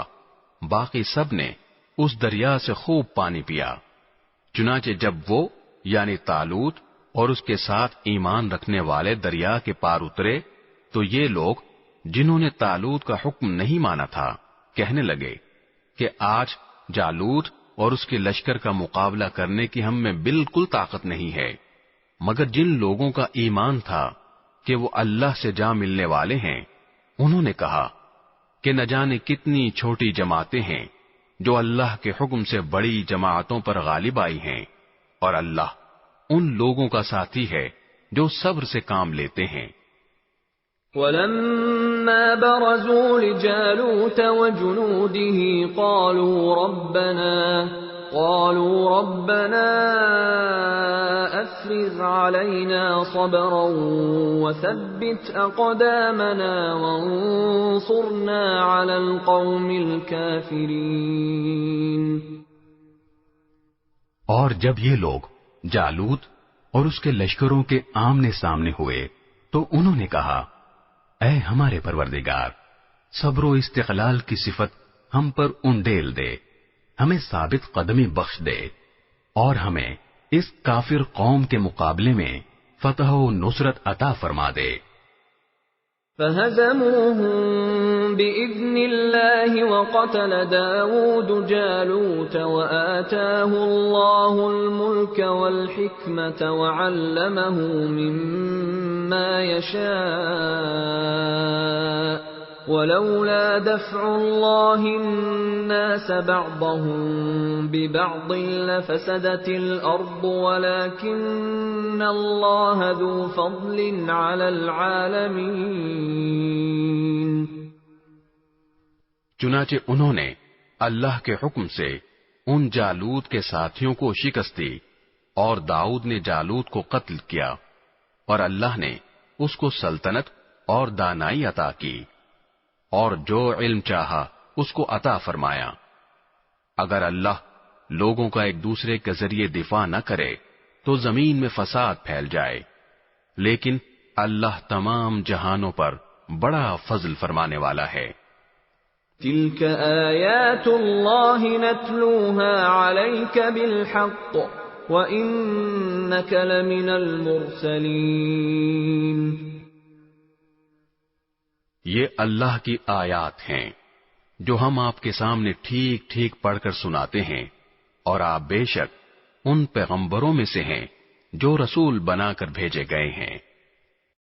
باقی سب نے اس دریا سے خوب پانی پیا۔ چنانچہ جب وہ یعنی طالوت اور اس کے ساتھ ایمان رکھنے والے دریا کے پار اترے تو یہ لوگ جنہوں نے طالوت کا حکم نہیں مانا تھا کہنے لگے کہ آج جالوت اور اس کے لشکر کا مقابلہ کرنے کی ہم میں بالکل طاقت نہیں ہے، مگر جن لوگوں کا ایمان تھا کہ وہ اللہ سے جا ملنے والے ہیں انہوں نے کہا کہ نہ جانے کتنی چھوٹی جماعتیں ہیں جو اللہ کے حکم سے بڑی جماعتوں پر غالب آئی ہیں، اور اللہ ان لوگوں کا ساتھی ہے جو صبر سے کام لیتے ہیں۔ وَلَمَّا بَرَزُوا لِجَالُوتَ وَجُنُودِهِ قَالُوا رَبَّنَا أَفْرِغْ عَلَيْنَا صَبْرًا وَثَبِّتْ أَقْدَامَنَا وَانصُرْنَا عَلَى الْقَوْمِ الْكَافِرِينَ۔ اور جب یہ لوگ جالوت اور اس کے لشکروں کے آمنے سامنے ہوئے تو انہوں نے کہا، اے ہمارے پروردگار، صبر و استقلال کی صفت ہم پر انڈیل دے، ہمیں ثابت قدمی بخش دے، اور ہمیں اس کافر قوم کے مقابلے میں فتح و نصرت عطا فرما دے۔ فَهَزَمُوهُم بِإِذْنِ اللَّهِ وَقَتَلَ دَاوُودُ جَالُوتَ وَآتَاهُ اللَّهُ الْمُلْكَ وَالْحِكْمَةَ وَعَلَّمَهُ مِمَّا يَشَاءُ ولولا دفع الله الناس بعضهم ببعض لفسدت الأرض ولكن الله ذو فضل على العالمين. چنانچہ انہوں نے اللہ کے حکم سے ان جالوت کے ساتھیوں کو شکست دی اور داؤد نے جالوت کو قتل کیا اور اللہ نے اس کو سلطنت اور دانائی عطا کی اور جو علم چاہا اس کو عطا فرمایا. اگر اللہ لوگوں کا ایک دوسرے کے ذریعے دفاع نہ کرے تو زمین میں فساد پھیل جائے، لیکن اللہ تمام جہانوں پر بڑا فضل فرمانے والا ہے. تلك آیات اللہ نتلوها علیک بالحق وإنک لمن المرسلین. یہ اللہ کی آیات ہیں جو ہم آپ کے سامنے ٹھیک ٹھیک پڑھ کر سناتے ہیں، اور آپ بے شک ان پیغمبروں میں سے ہیں جو رسول بنا کر بھیجے گئے ہیں.